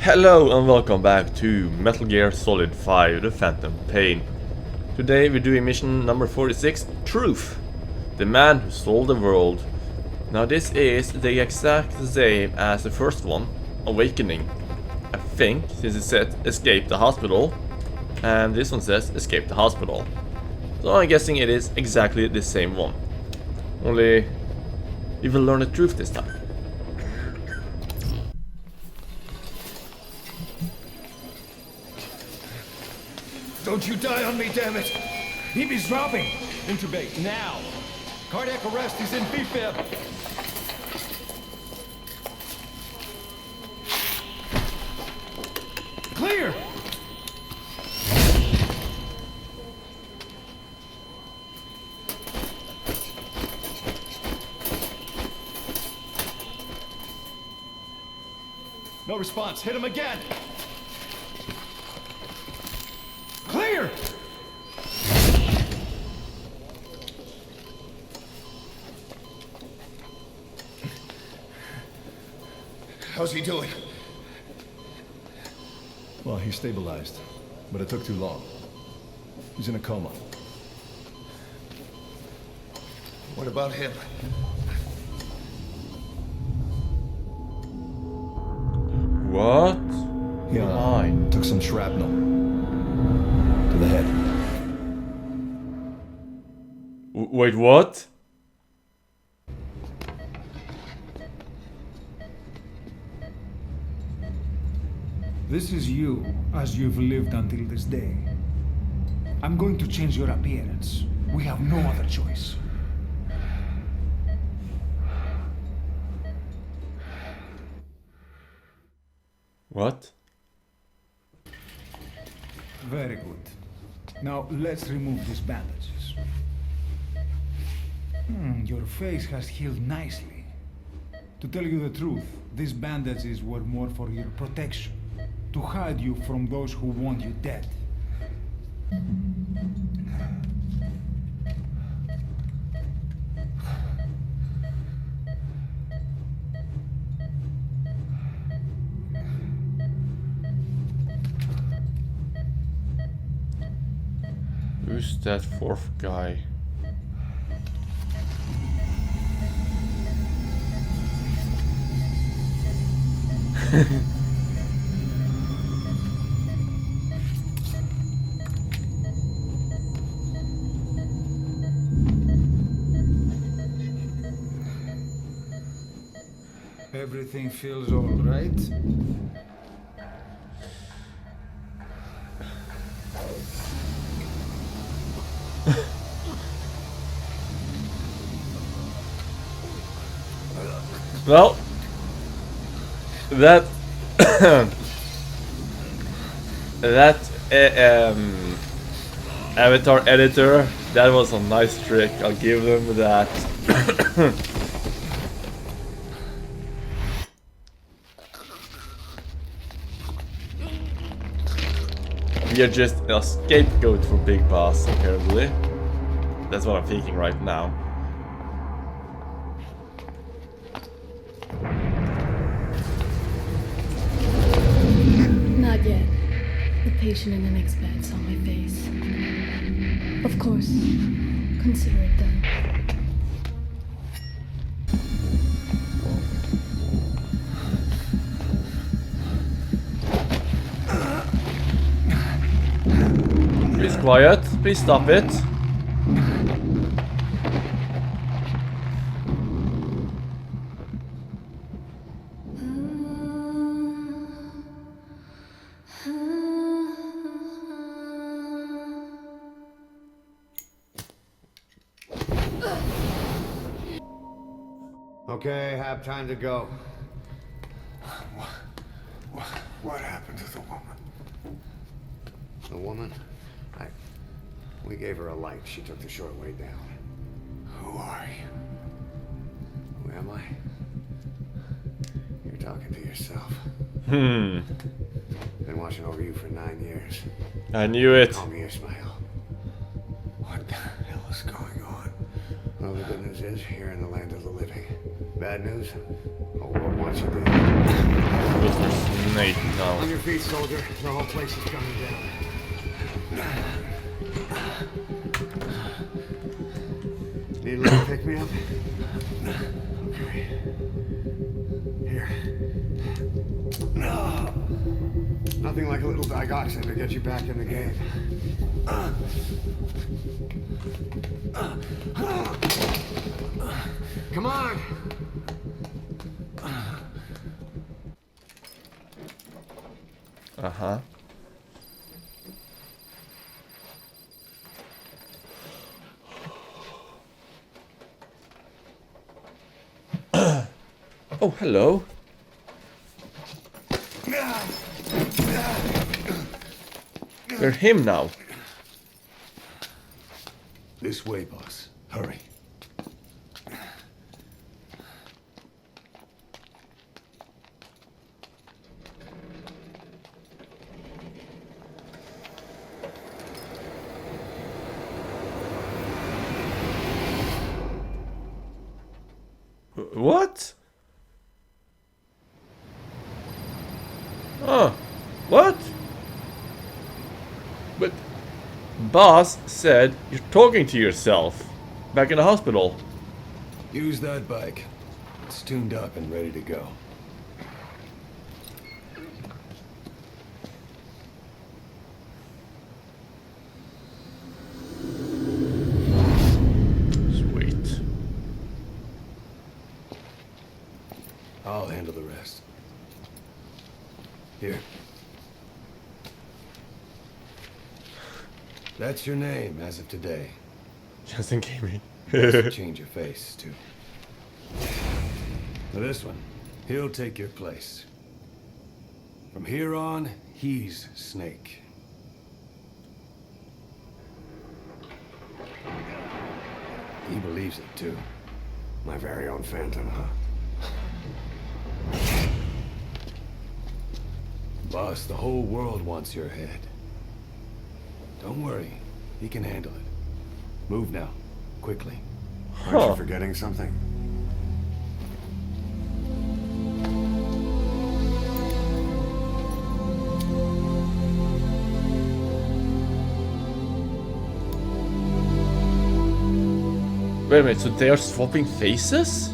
Hello and welcome back to Metal Gear Solid 5 The Phantom Pain. Today we're doing mission number 46, Truth, the man who sold the world. Now this is the exact same as the first one, Awakening. I think, since it said escape the hospital, and this one says escape the hospital. So I'm guessing it is exactly the same one. Only we will learn the truth this time. Don't you die on me, damn it! He's dropping! Intubate, now! Cardiac arrest, he's in B-fib! Clear! No response, hit him again! Clear! How's he doing? Well, he stabilized, but it took too long. He's in a coma. What about him? What? Yeah, Why? took some shrapnel. To the head. Wait, what? This is you, as you've lived until this day. I'm going to change your appearance. We have no other choice. What? Very good. Now, let's remove these bandages. Your face has healed nicely. To tell you the truth, these bandages were more for your protection. To hide you from those who want you dead. Who's that fourth guy? Everything feels all right? Well, that avatar editor, that was a nice trick. I'll give them that. We are just a scapegoat for Big Boss, apparently. That's what I'm thinking right now. Not yet. The patient in the next bed saw my face. Of course, consider it done. Please quiet. Please stop it. Okay, have time to go. What happened to the woman? The woman? We gave her a light. She took the short way down. Who are you? Who am I? You're talking to yourself. Hmm. Been watching over you for 9 years. I knew it. Call me Ishmael. What the hell is going on? Well, the good news is, you're in the land of the living. Bad news? Oh, what wants you dead? Mr. Snake On now. your feet, soldier. The whole place is coming down. Need a little pick me up? Okay. Here. No. Nothing like a little digoxin to get you back in the game. Come on. Uh-huh. Oh, hello. We're him now. This way, boss. Hurry. What? Oh, what? But boss said you're talking to yourself back in the hospital. Use that bike. It's tuned up and ready to go. Sweet. I'll handle the rest. Here. That's your name as of today. JansenGaming. Change your face, too. Now this one, he'll take your place. From here on, he's Snake. He believes it, too. My very own Phantom, huh? Boss, the whole world wants your head. Don't worry, he can handle it. Move now, quickly. Aren't you forgetting something? Wait a minute, so they are swapping faces?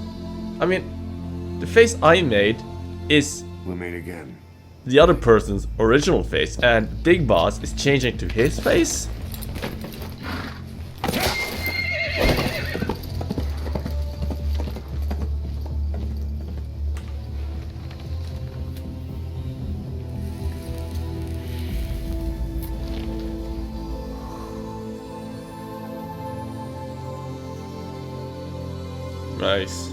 I mean, the face I made is We'll meet again. the other person's original face, and Big Boss is changing to his face? Nice.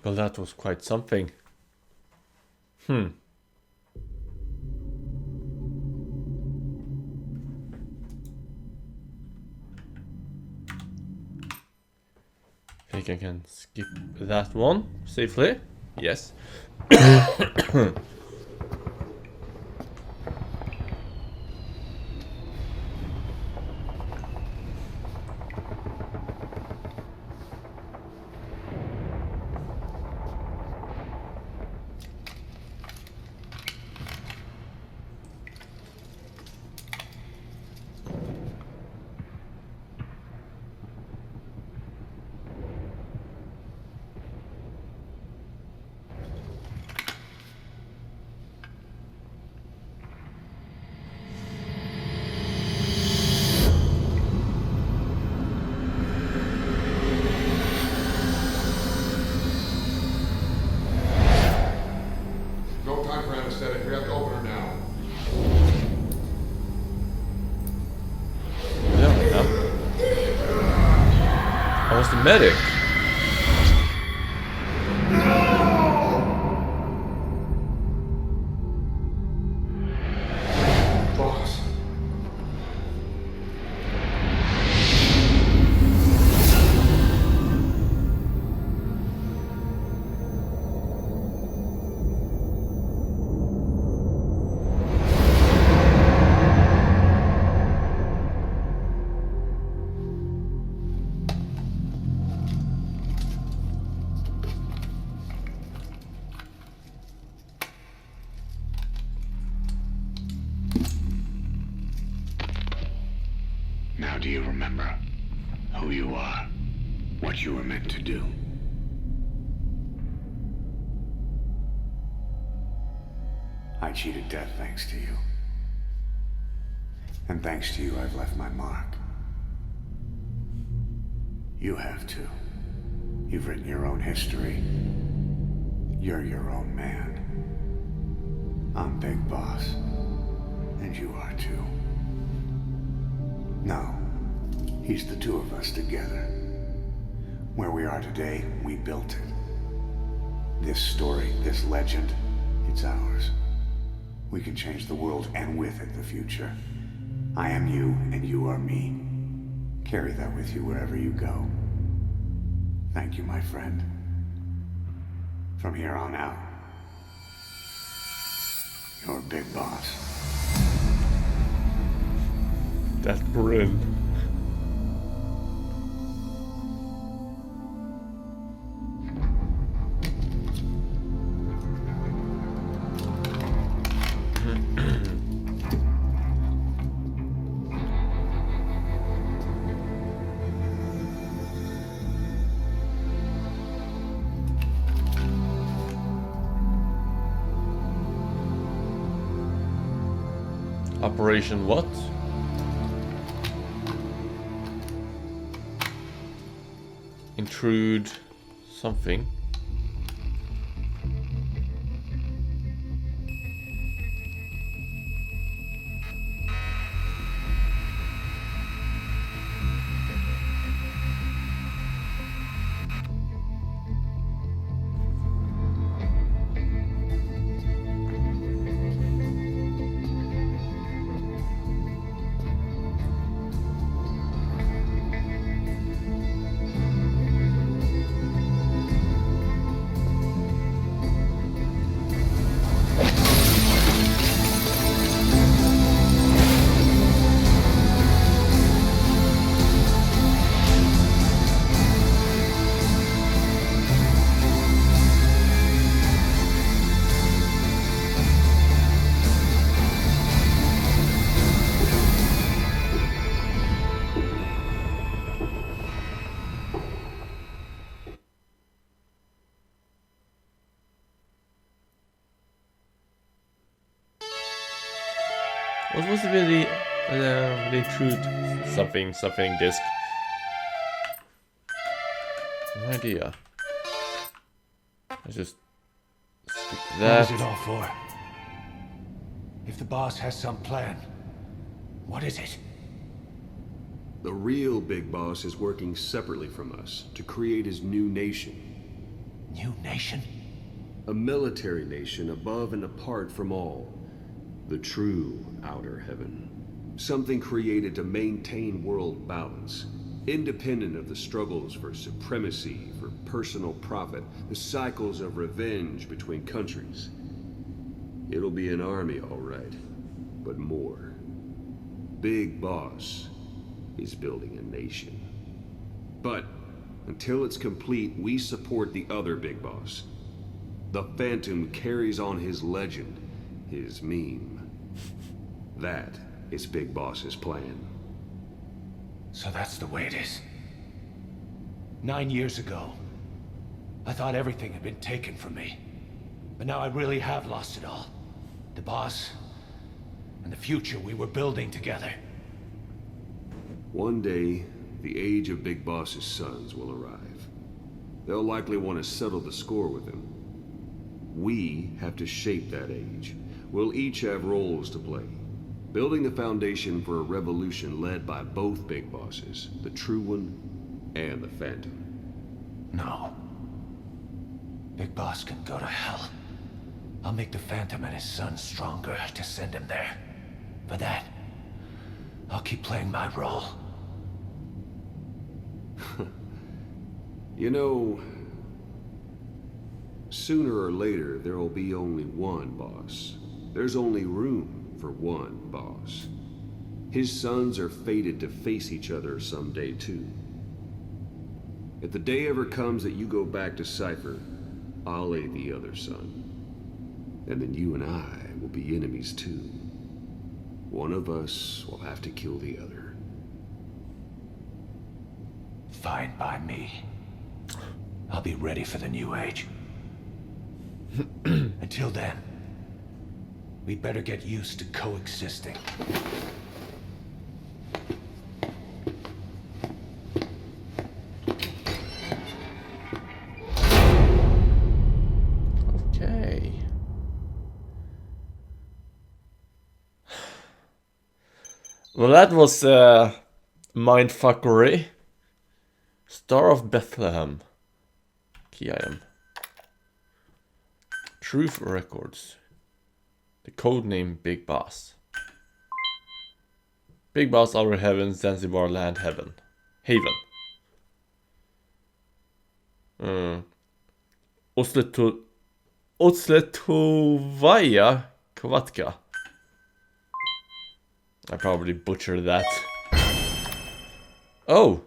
Well, that was quite something. Think I can skip that one safely? Yes. medic. Boss. Now do you remember who you are? What you were meant to do? I cheated death thanks to you. And thanks to you, I've left my mark. You have too. You've written your own history. You're your own man. I'm Big Boss. And you are too. No. He's the two of us together. Where we are today, we built it. This story, this legend, it's ours. We can change the world and with it the future. I am you and you are me. Carry that with you wherever you go. Thank you, my friend. From here on out, you're Big Boss. That's brilliant. Operation what? Intrude something. What was the intrude something disc? No idea. I just stick What that. is it all for? If the boss has some plan, what is it? The real Big Boss is working separately from us to create his new nation. New nation? A military nation above and apart from all. The true outer heaven. Something created to maintain world balance. Independent of the struggles for supremacy, for personal profit, the cycles of revenge between countries. It'll be an army, all right, but more. Big Boss is building a nation. But until it's complete, we support the other Big Boss. The Phantom carries on his legend, his meme. That is Big Boss's plan. So that's the way it is. 9 years ago, I thought everything had been taken from me. But now I really have lost it all. The boss, and the future we were building together. One day, the age of Big Boss's sons will arrive. They'll likely want to settle the score with him. We have to shape that age. We'll each have roles to play. Building the foundation for a revolution led by both Big Bosses, the True One and the Phantom. No. Big Boss can go to hell. I'll make the Phantom and his son stronger to send him there. For that, I'll keep playing my role. You know, sooner or later there will be only one boss. There's only room for one boss. His sons are fated to face each other someday too. If the day ever comes that you go back to Cypher, I'll aid the other son. And then you and I will be enemies too. One of us will have to kill the other. Fine by me. I'll be ready for the new age. Until then, we'd better get used to coexisting. Okay. Well, that was mindfuckery. Star of Bethlehem. Key item. Truth Records. The codename Big Boss. Big Boss, Our Heaven, Zanzibar Land, Heaven. Haven. Osletovaya Kvatka. I probably butchered that. Oh!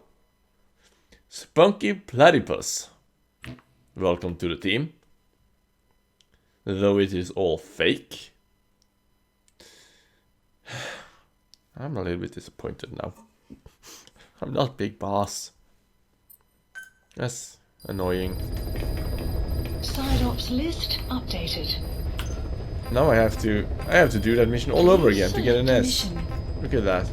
Spunky Platypus. Welcome to the team. Though it is all fake. I'm a little bit disappointed now. I'm not Big Boss. That's annoying. Side ops list updated. Now I have to do that mission all over again to get an S. Look at that.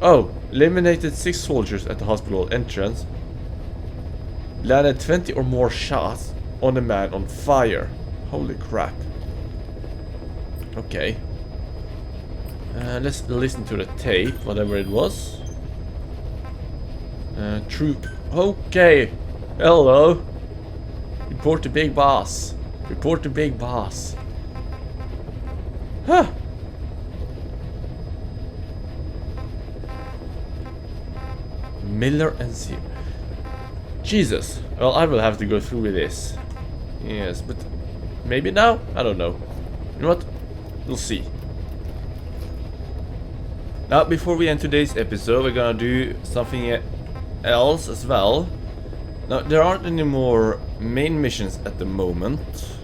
Oh, eliminated 6 soldiers at the hospital entrance. Landed 20 or more shots on a man on fire. Holy crap. Okay. Let's listen to the tape, whatever it was. True. Okay. Hello. Report to Big Boss. Report to Big Boss. Huh. Miller and Z. Jesus. Well, I will have to go through with this. Yes, but maybe now? I don't know. You know what? We'll see. Now, before we end today's episode, we're gonna do something else as well. Now, there aren't any more main missions at the moment.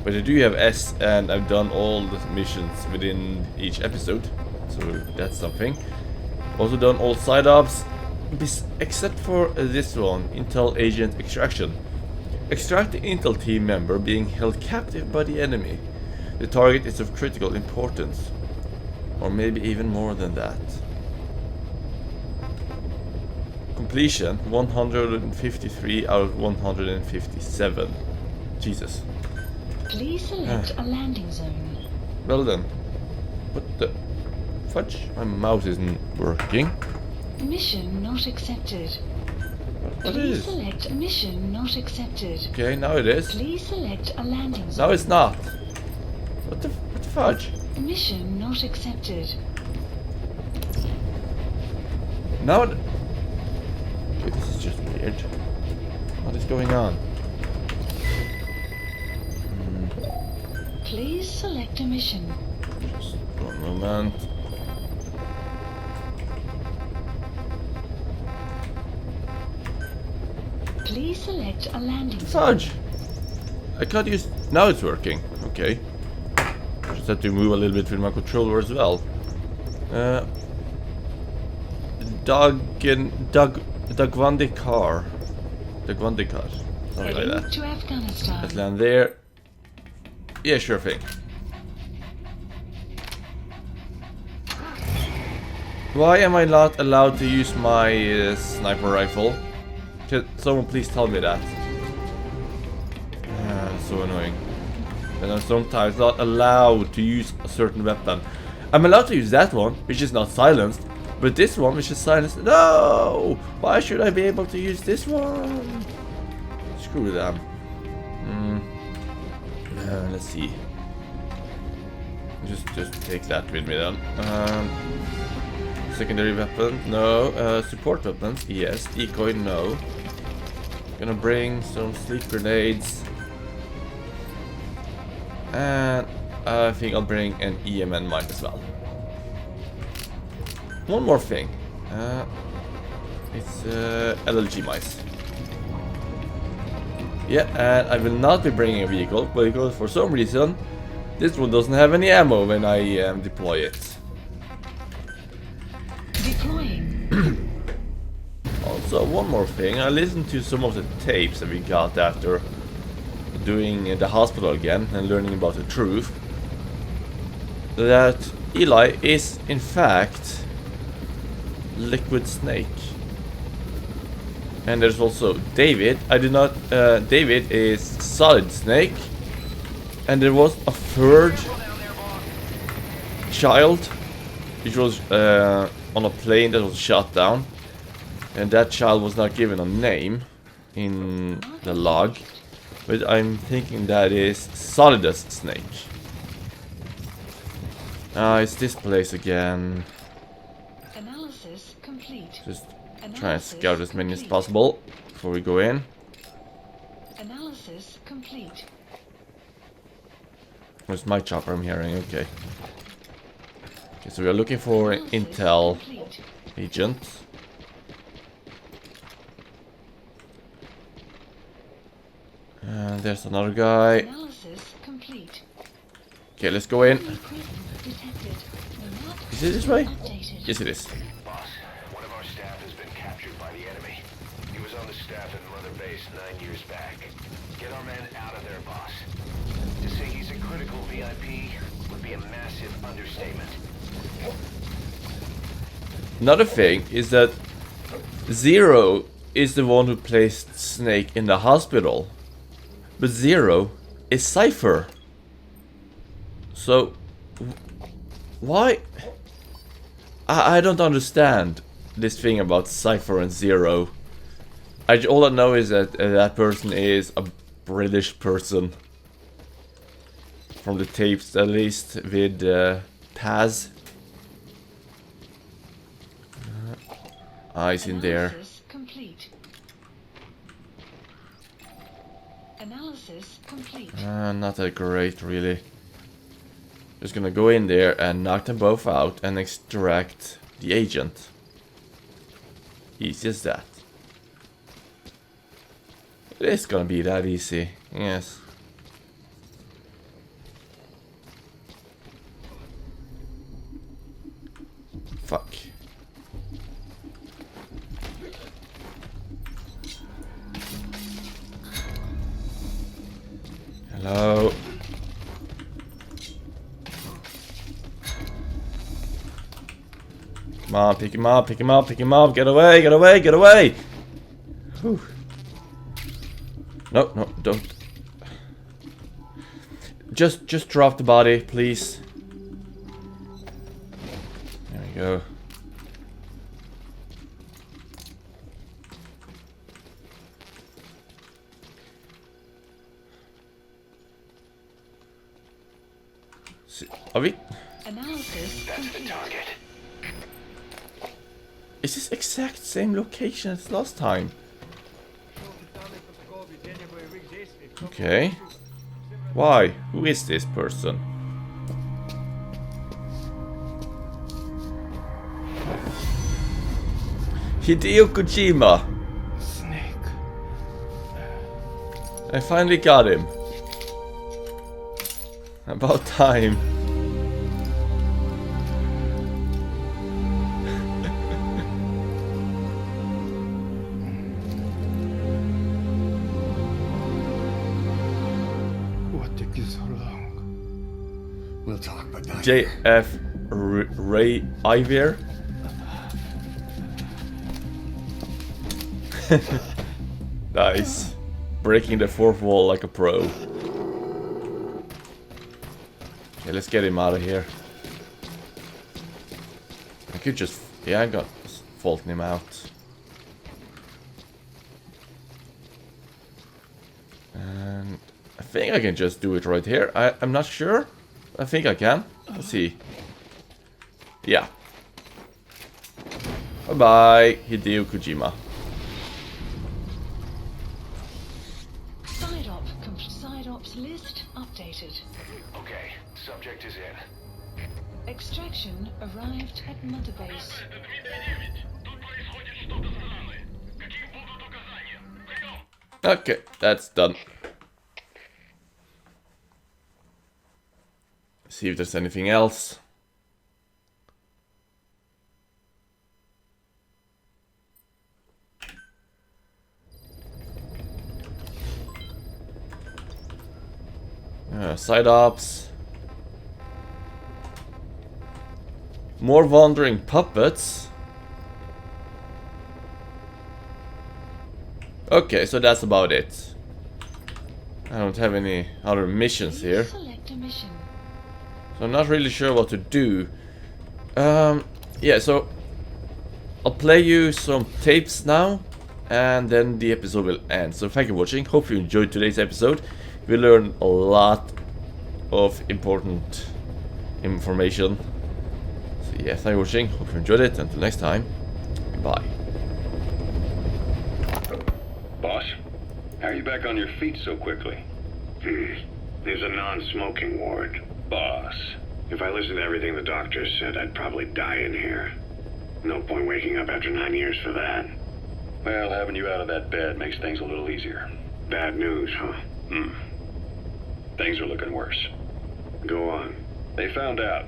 But I do have S, and I've done all the missions within each episode. So that's something. Also done all side ops, except for this one, Intel Agent Extraction. Extract the Intel team member being held captive by the enemy. The target is of critical importance. Or maybe even more than that. Completion 153 out of 157. Jesus. Please select a landing zone. Well then. What the fudge? My mouse isn't working. Mission not accepted. What Please is? select mission not accepted. Okay, now it is. Please select a landing zone. Now it's not. What the fudge? Mission not accepted. Now it... Okay, this is just weird. What is going on? Please select a mission. Just one moment. Please select a landing zone. Fudge! I can't use... Now it's working. Okay. Just have to move a little bit with my controller as well. Dagwandikar. Dagwandikar. Something like Heading that. to Afghanistan. Let's land there. Yeah, sure thing. Why am I not allowed to use my sniper rifle? Can someone please tell me that? So annoying. And I'm sometimes not allowed to use a certain weapon. I'm allowed to use that one, which is not silenced, But this one, which is silenced. No! Why should I be able to use this one? Screw them. Let's see. Just take that with me then. Secondary weapon, no. Support weapons, yes. Decoy, no. Gonna bring some sleep grenades. And I think I'll bring an EMN mine as well. One more thing. It's LLG mice. Yeah, and I will not be bringing a vehicle because for some reason this one doesn't have any ammo when I deploy it. Deploying. Also, one more thing. I listened to some of the tapes that we got after doing the hospital again and learning about the truth. That Eli is in fact Liquid Snake. And there's also David. David is Solid Snake. And there was a third child which was on a plane that was shot down. And that child was not given a name in the log. But I'm thinking that is Solidus Snake. It's this place again. Analysis complete. Just try and scout as many as possible before we go in. Analysis complete. Where's my chopper I'm hearing? Okay. Okay, so we are looking for an intel agent. And there's another guy. Analysis complete. Okay, let's go in. Detected. Is it this way? Updated. Yes, it is. Boss, one of our staff has been captured by the enemy. He was on the staff at Mother Base 9 years back. Get our man out of there, boss. To say he's a critical VIP would be a massive understatement. Another thing is that Zero is the one who placed Snake in the hospital. But Zero is Cypher. So, why? I don't understand this thing about Cypher and Zero. All I know is that that person is a British person. From the tapes, at least, with Paz. Eyes in there. Analysis complete. Analysis complete. Not that great, really. Just gonna go in there and knock them both out and extract the agent. Easy as that. It's gonna be that easy, yes. Fuck. Hello. Come on, pick him up, pick him up, pick him up. Get away, get away, get away. Whew. No, no, don't. Just drop the body, please. There we go. Are we? Analysis That's the complete. target. Is this exact same location as last time? Okay. Why? Who is this person? Hideo Kojima. Snake. I finally got him. About time. What took you so long? We'll talk, but not JF Ray Iver. Nice. Breaking the fourth wall like a pro. Okay, let's get him out of here. I could just Yeah, I got faulting him out. And I think I can just do it right here. I'm not sure. I think I can. Let's see. Yeah. Bye-bye, Hideo Kojima. Side ops list updated. Okay, subject is in. Extraction arrived at Mother Base. Okay, that's done. See if there's anything else. Side ops. More wandering puppets. Okay, so that's about it. I don't have any other missions here. Select a mission. So I'm not really sure what to do. Yeah, so I'll play you some tapes now, and then the episode will end. So thank you for watching. Hope you enjoyed today's episode. We learned a lot of important information. So yeah, thank you for watching. Hope you enjoyed it. Until next time, bye. Boss, how are you back on your feet so quickly? There's a non-smoking ward. Boss. If I listened to everything the doctor said, I'd probably die in here. No point waking up after 9 years for that. Well, having you out of that bed makes things a little easier. Bad news, huh? Things are looking worse. Go on. They found out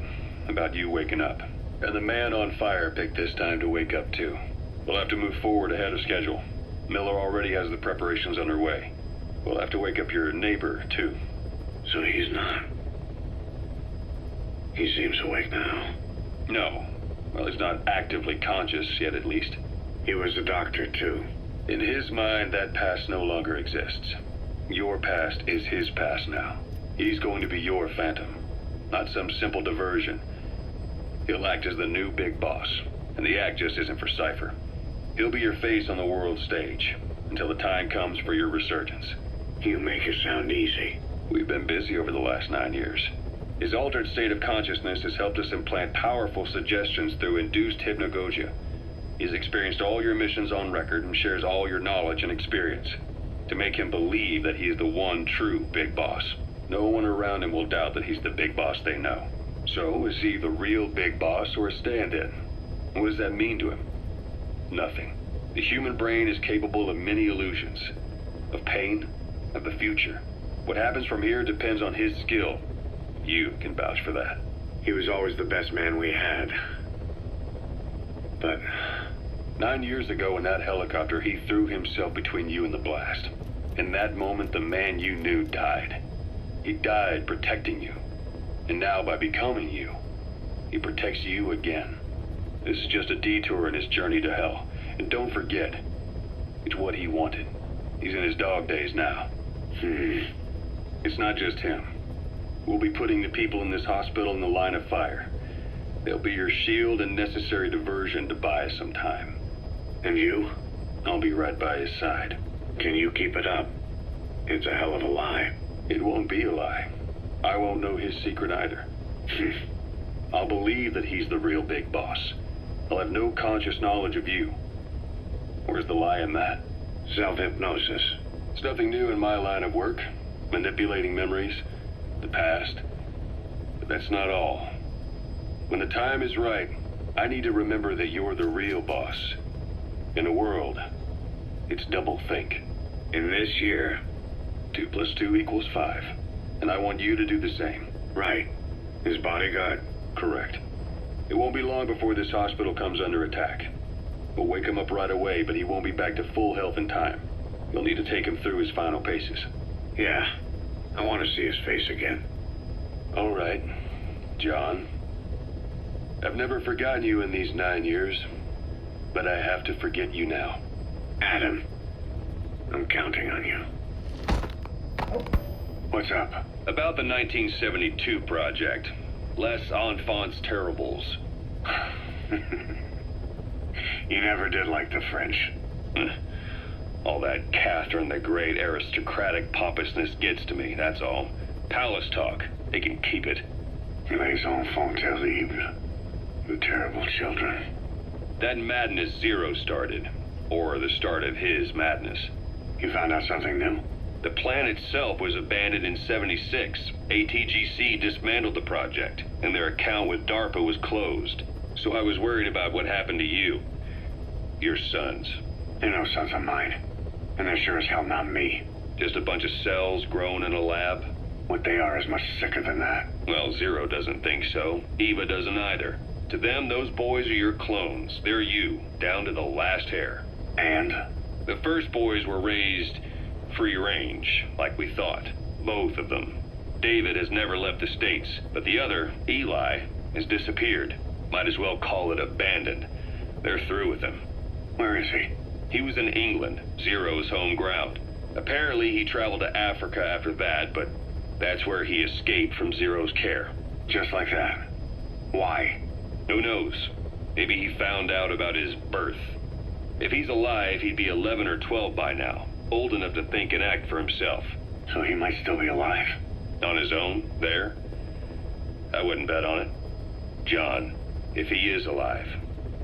about you waking up. And the man on fire picked this time to wake up too. We'll have to move forward ahead of schedule. Miller already has the preparations underway. We'll have to wake up your neighbor too. So he's not. He seems awake now. No. Well, he's not actively conscious yet, at least. He was a doctor, too. In his mind, that past no longer exists. Your past is his past now. He's going to be your phantom, not some simple diversion. He'll act as the new big boss, and the act just isn't for Cypher. He'll be your face on the world stage, until the time comes for your resurgence. You make it sound easy. We've been busy over the last 9 years. His altered state of consciousness has helped us implant powerful suggestions through induced hypnagogia. He's experienced all your missions on record and shares all your knowledge and experience to make him believe that he is the one true big boss. No one around him will doubt that he's the big boss they know. So, is he the real big boss or a stand-in? What does that mean to him? Nothing. The human brain is capable of many illusions. Of pain, of the future. What happens from here depends on his skill. You can vouch for that. He was always the best man we had. But 9 years ago in that helicopter, he threw himself between you and the blast. In that moment, the man you knew died. He died protecting you. And now, by becoming you, he protects you again. This is just a detour in his journey to hell. And don't forget, it's what he wanted. He's in his dog days now. It's not just him. We'll be putting the people in this hospital in the line of fire. They'll be your shield and necessary diversion to buy us some time. And you? I'll be right by his side. Can you keep it up? It's a hell of a lie. It won't be a lie. I won't know his secret either. I'll believe that he's the real big boss. I'll have no conscious knowledge of you. Where's the lie in that? Self-hypnosis. It's nothing new in my line of work. Manipulating memories, the past. But that's not all. When the time is right, I need to remember that you're the real boss. In a world, it's double think. In this year, 2 + 2 = 5. And I want you to do the same. Right. His bodyguard? Correct. It won't be long before this hospital comes under attack. We'll wake him up right away, but he won't be back to full health in time. You'll need to take him through his final paces. Yeah. I want to see his face again. All right, John. I've never forgotten you in these 9 years, but I have to forget you now. Adam, I'm counting on you. What's up? About the 1972 project. Les Enfants Terribles. You never did like the French. All that Catherine the Great aristocratic pompousness gets to me, that's all. Palace talk. They can keep it. Les enfants terribles. The terrible children. That madness Zero started. Or the start of his madness. You found out something new? The plan itself was abandoned in '76. ATGC dismantled the project, and their account with DARPA was closed. So I was worried about what happened to you. Your sons. They're no sons of mine. And they're sure as hell not me. Just a bunch of cells grown in a lab? What they are is much sicker than that. Well, Zero doesn't think so. Eva doesn't either. To them, those boys are your clones. They're you, down to the last hair. And? The first boys were raised free range, like we thought. Both of them. David has never left the States, but the other, Eli, has disappeared. Might as well call it abandoned. They're through with him. Where is he? He was in England, Zero's home ground. Apparently he traveled to Africa after that, but that's where he escaped from Zero's care. Just like that? Why? Who knows? Maybe he found out about his birth. If he's alive, he'd be 11 or 12 by now. Old enough to think and act for himself. So he might still be alive? On his own, there? I wouldn't bet on it. John, if he is alive,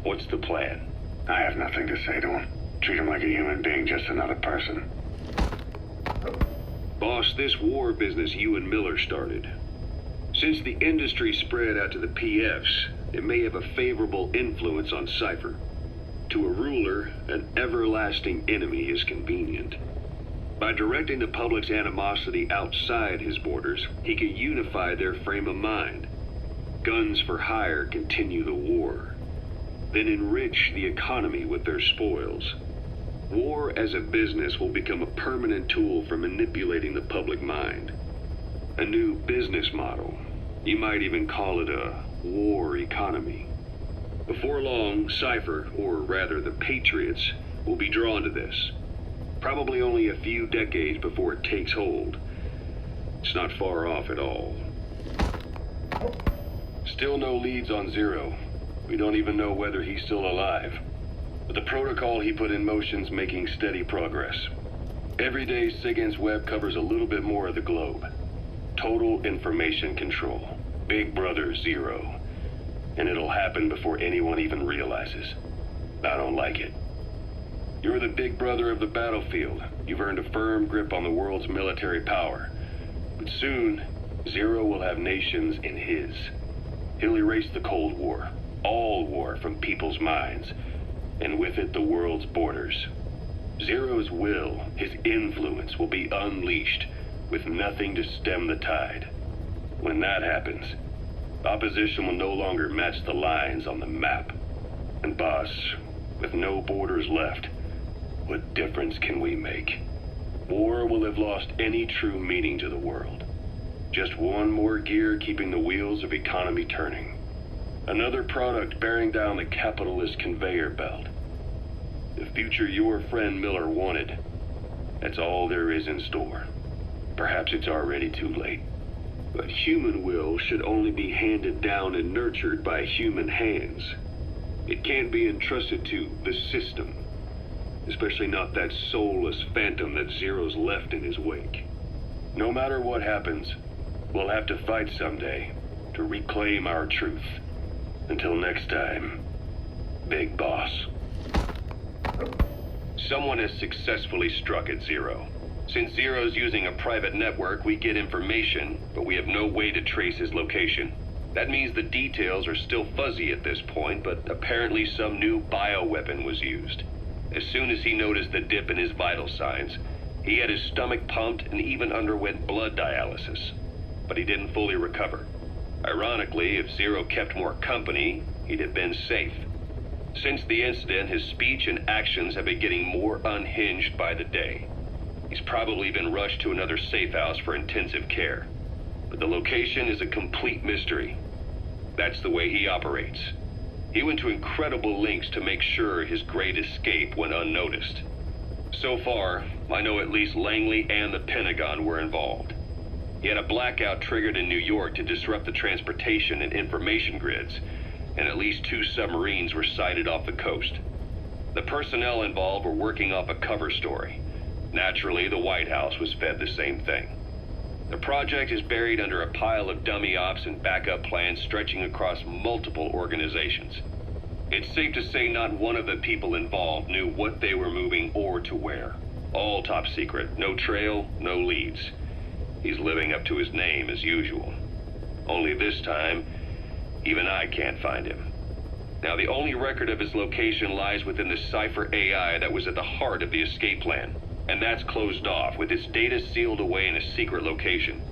what's the plan? I have nothing to say to him. Treat him like a human being, just another person. Boss, this war business you and Miller started. Since the industry spread out to the PFs, it may have a favorable influence on Cypher. To a ruler, an everlasting enemy is convenient. By directing the public's animosity outside his borders, he can unify their frame of mind. Guns for hire continue the war, then enrich the economy with their spoils. War as a business will become a permanent tool for manipulating the public mind. A new business model. You might even call it a war economy. Before long, Cypher, or rather the Patriots, will be drawn to this. Probably only a few decades before it takes hold. It's not far off at all. Still no leads on Zero. We don't even know whether he's still alive. But the protocol he put in motion's making steady progress. Every day, SIGINT's web covers a little bit more of the globe. Total information control. Big Brother Zero. And it'll happen before anyone even realizes. I don't like it. You're the big brother of the battlefield. You've earned a firm grip on the world's military power. But soon, Zero will have nations in his. He'll erase the Cold War. All war from people's minds. And with it, the world's borders. Zero's will, his influence, will be unleashed, with nothing to stem the tide. When that happens, opposition will no longer match the lines on the map. And boss, with no borders left, what difference can we make? War will have lost any true meaning to the world. Just one more gear keeping the wheels of economy turning. Another product bearing down the capitalist conveyor belt. The future your friend Miller wanted. That's all there is in store. Perhaps it's already too late. But human will should only be handed down and nurtured by human hands. It can't be entrusted to the system. Especially not that soulless phantom that Zero's left in his wake. No matter what happens, we'll have to fight someday to reclaim our truth. Until next time, Big Boss. Someone has successfully struck at Zero. Since Zero's using a private network, we get information, but we have no way to trace his location. That means the details are still fuzzy at this point, but apparently some new bioweapon was used. As soon as he noticed the dip in his vital signs, he had his stomach pumped and even underwent blood dialysis. But he didn't fully recover. Ironically, if Zero kept more company, he'd have been safe. Since the incident, his speech and actions have been getting more unhinged by the day. He's probably been rushed to another safe house for intensive care. But the location is a complete mystery. That's the way he operates. He went to incredible lengths to make sure his great escape went unnoticed. So far, I know at least Langley and the Pentagon were involved. He had a blackout triggered in New York to disrupt the transportation and information grids, and at least 2 submarines were sighted off the coast. The personnel involved were working off a cover story. Naturally, the White House was fed the same thing. The project is buried under a pile of dummy ops and backup plans stretching across multiple organizations. It's safe to say not one of the people involved knew what they were moving or to where. All top secret, no trail, no leads. He's living up to his name as usual. Only this time, even I can't find him. Now, the only record of his location lies within the Cypher AI that was at the heart of the escape plan. And that's closed off, with its data sealed away in a secret location.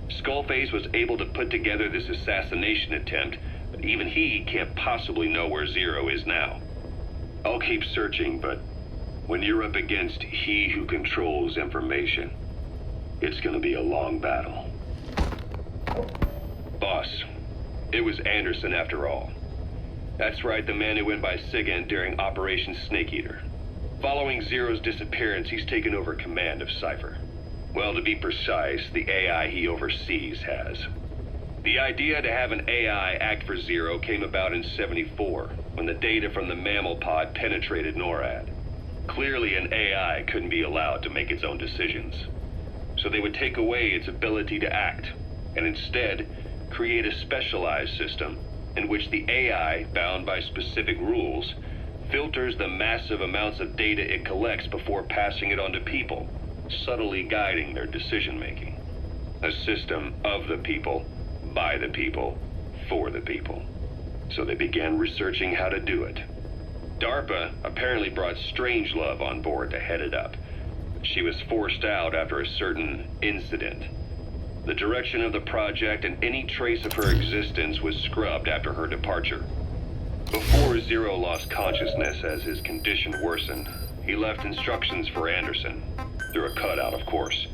Skullface was able to put together this assassination attempt, but even he can't possibly know where Zero is now. I'll keep searching, but when you're up against he who controls information, it's gonna be a long battle. Boss, it was Anderson after all. That's right, the man who went by Sigint during Operation Snake Eater. Following Zero's disappearance, he's taken over command of Cypher. Well, to be precise, the AI he oversees has. The idea to have an AI act for Zero came about in '74, when the data from the mammal pod penetrated NORAD. Clearly, an AI couldn't be allowed to make its own decisions. So they would take away its ability to act, and instead, create a specialized system in which the AI, bound by specific rules, filters the massive amounts of data it collects before passing it on to people, subtly guiding their decision-making. A system of the people, by the people, for the people. So they began researching how to do it. DARPA apparently brought Strangelove on board to head it up. She was forced out after a certain incident. The direction of the project and any trace of her existence was scrubbed after her departure. Before Zero lost consciousness as his condition worsened, he left instructions for Anderson, through a cutout, of course.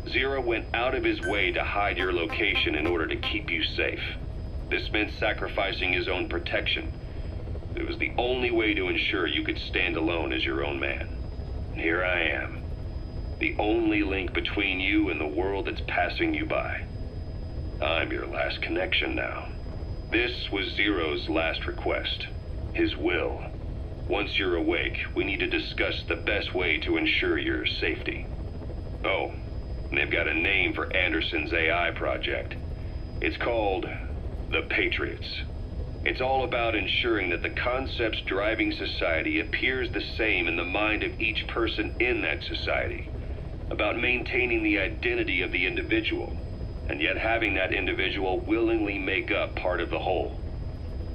Zero went out of his way to hide your location in order to keep you safe. This meant sacrificing his own protection. It was the only way to ensure you could stand alone as your own man. And here I am, the only link between you and the world that's passing you by. I'm your last connection now. This was Zero's last request, his will. Once you're awake, we need to discuss the best way to ensure your safety. Oh, and they've got a name for Anderson's AI project. It's called the Patriots. It's all about ensuring that the concepts driving society appears the same in the mind of each person in that society. About maintaining the identity of the individual, and yet having that individual willingly make up part of the whole.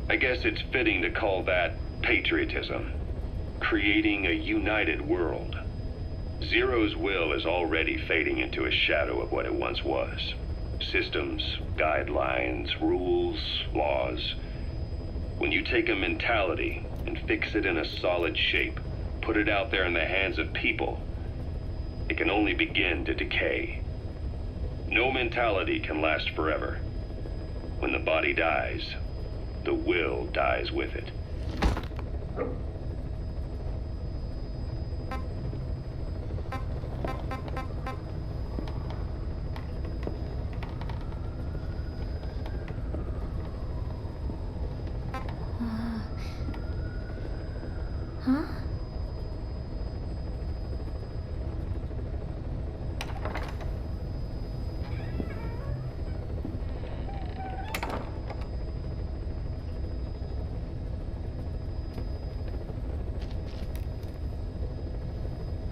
I guess it's fitting to call that patriotism. Creating a united world. Zero's will is already fading into a shadow of what it once was. Systems, guidelines, rules, laws. When you take a mentality and fix it in a solid shape, put it out there in the hands of people, it can only begin to decay. No mentality can last forever. When the body dies, the will dies with it. Huh?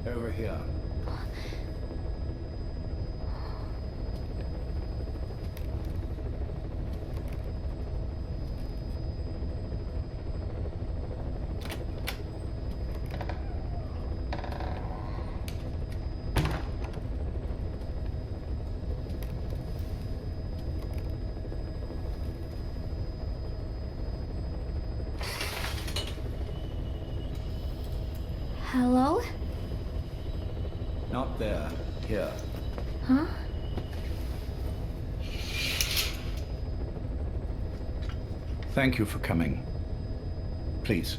Over here. Hello? Not there. Here. Huh? Thank you for coming. Please.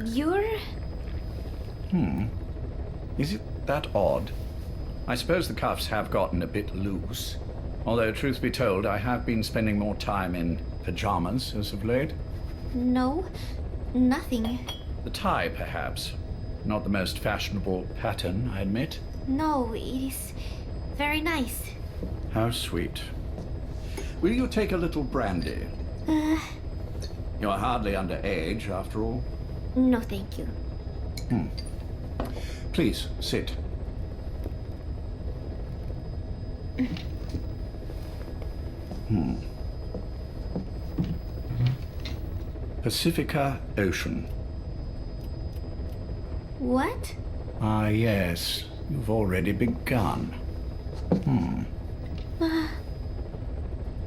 You're... Is it that odd? I suppose the cuffs have gotten a bit loose. Although, truth be told, I have been spending more time in pajamas as of late. No. Nothing. The tie, perhaps. Not the most fashionable pattern, I admit. No, it is very nice. How sweet. Will you take a little brandy? You're hardly underage, after all. No, thank you. Please, sit. Pacifica Ocean. What? Ah, yes. You've already begun.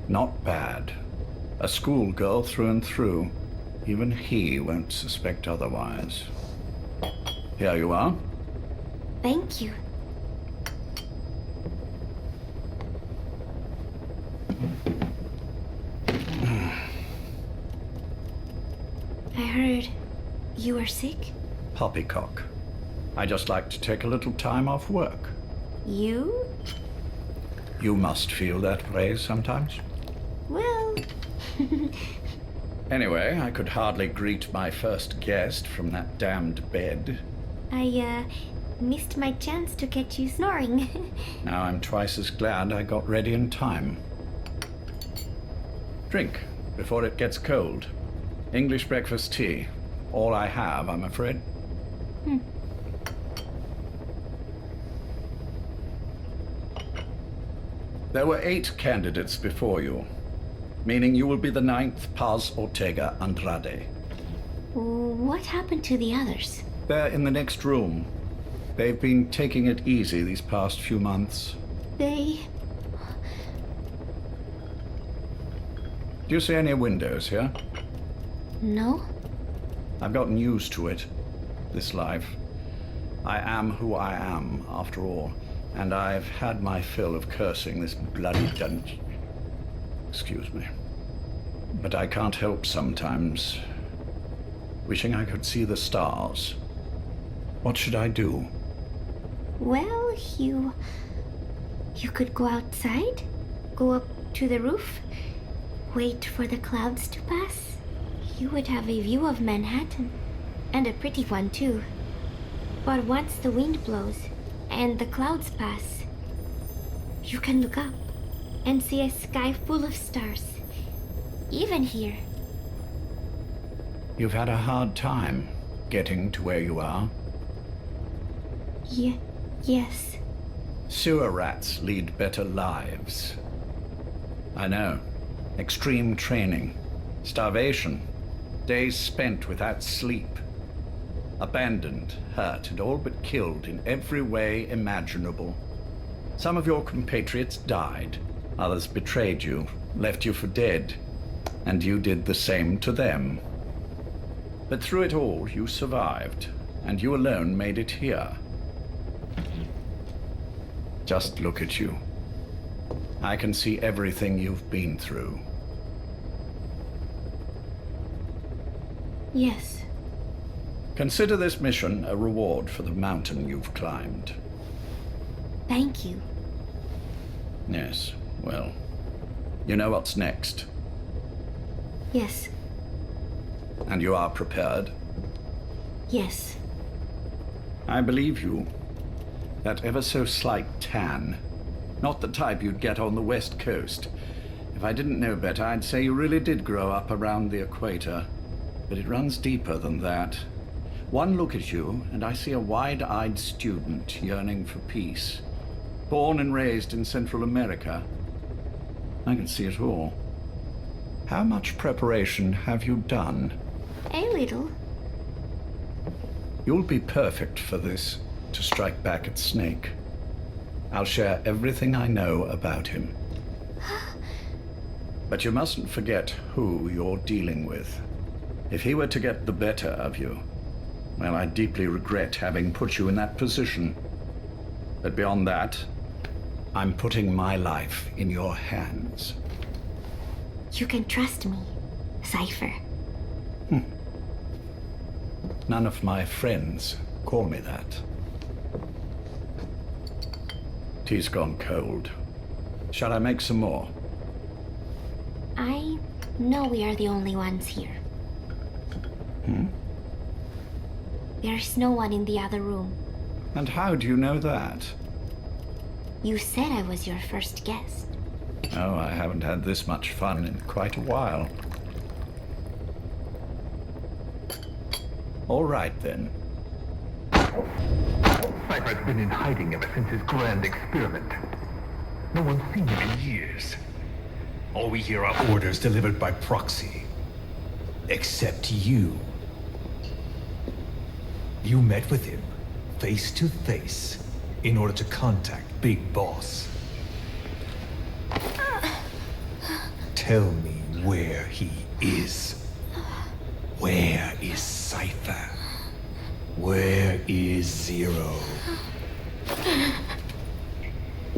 Not bad. A schoolgirl through and through. Even he won't suspect otherwise. Here you are. Thank you. I heard you are sick? Poppycock. I just like to take a little time off work. You? You must feel that way sometimes. Well... Anyway, I could hardly greet my first guest from that damned bed. I, missed my chance to catch you snoring. Now I'm twice as glad I got ready in time. Drink, before it gets cold. English breakfast tea. All I have, I'm afraid. There were 8 candidates before you, meaning you will be the 9th Paz Ortega Andrade. What happened to the others? They're in the next room. They've been taking it easy these past few months. They... Do you see any windows here? No? I've gotten used to it, this life. I am who I am, after all, and I've had my fill of cursing this bloody dungeon. Excuse me. But I can't help sometimes wishing I could see the stars. What should I do? Well, you could go outside, go up to the roof, wait for the clouds to pass. You would have a view of Manhattan, and a pretty one too. But once the wind blows and the clouds pass, you can look up and see a sky full of stars, even here. You've had a hard time getting to where you are. Yes. Sewer rats lead better lives. I know. Extreme training, starvation, days spent without sleep. Abandoned, hurt, and all but killed in every way imaginable. Some of your compatriots died. Others betrayed you, left you for dead. And you did the same to them. But through it all, you survived, and you alone made it here. Just look at you. I can see everything you've been through. Yes. Consider this mission a reward for the mountain you've climbed. Thank you. Yes, well, you know what's next. Yes. And you are prepared? Yes. I believe you. That ever so slight tan. Not the type you'd get on the West Coast. If I didn't know better, I'd say you really did grow up around the equator. But it runs deeper than that. One look at you, and I see a wide-eyed student yearning for peace. Born and raised in Central America. I can see it all. How much preparation have you done? A little. You'll be perfect for this, to strike back at Snake. I'll share everything I know about him. But you mustn't forget who you're dealing with. If he were to get the better of you, well, I deeply regret having put you in that position. But beyond that, I'm putting my life in your hands. You can trust me, Cypher. None of my friends call me that. Tea's gone cold. Shall I make some more? I know we are the only ones here. There's no one in the other room. And how do you know that? You said I was your first guest. Oh, I haven't had this much fun in quite a while. All right, then. Cypher's been in hiding ever since his grand experiment. No one's seen him in years. All we hear are orders delivered by proxy. Except you. You met with him, face to face, in order to contact Big Boss. Tell me where he is. Where is Cypher? Where is Zero?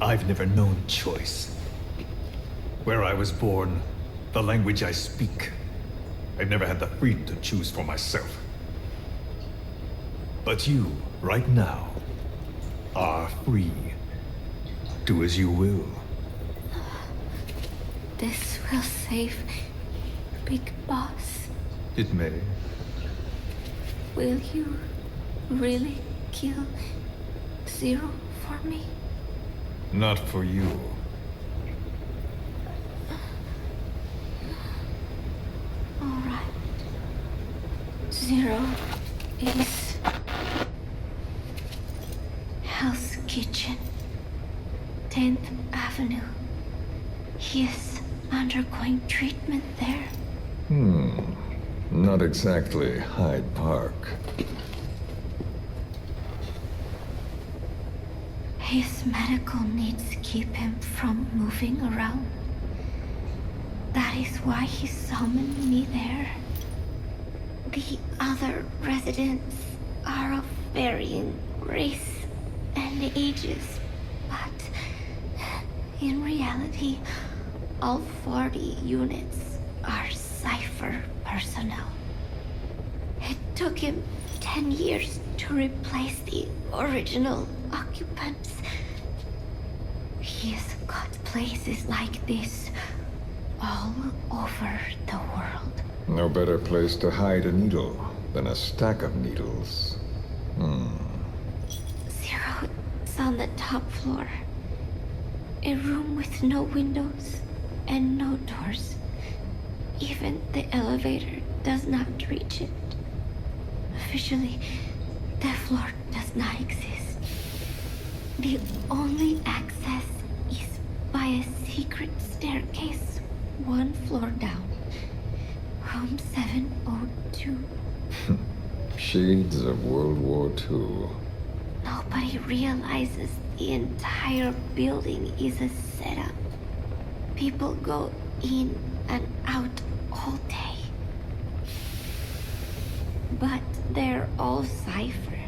I've never known choice. Where I was born, the language I speak, I've never had the freedom to choose for myself. But you, right now, are free. Do as you will. This will save Big Boss. It may. Will you really kill Zero for me? Not for you. All right. Zero is Hell's Kitchen, 10th Avenue. He is undergoing treatment there. Not exactly Hyde Park. His medical needs keep him from moving around. That is why he summoned me there. The other residents are of varying race and ages, but in reality, all 40 units are Cypher personnel. It took him 10 years to replace the original occupants. He's got places like this all over the world. No better place to hide a needle than a stack of needles. Zero is on the top floor. A room with no windows and no doors. Even the elevator does not reach it. Officially, the floor does not exist. The only access is by a secret staircase 1 floor down. Room 702. Shades of World War II. Nobody realizes the entire building is a setup. People go in and out all day. But they're all Cypher.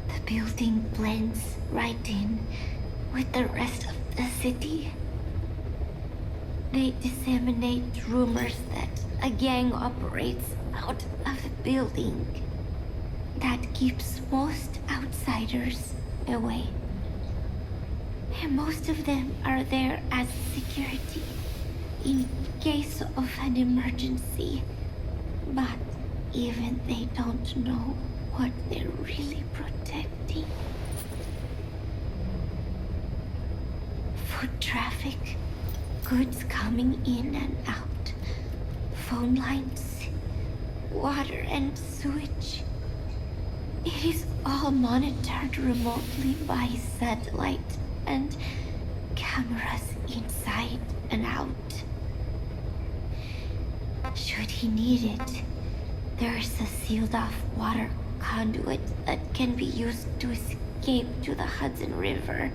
The building blends right in with the rest of the city. They disseminate rumors that a gang operates out of the building. That keeps most outsiders away. And most of them are there as security in case of an emergency. But even they don't know what they're really protecting. Foot traffic, goods coming in and out, phone lines, water and sewage. It is all monitored remotely by satellite and cameras inside and out. Should he need it, there is a sealed-off water conduit that can be used to escape to the Hudson River,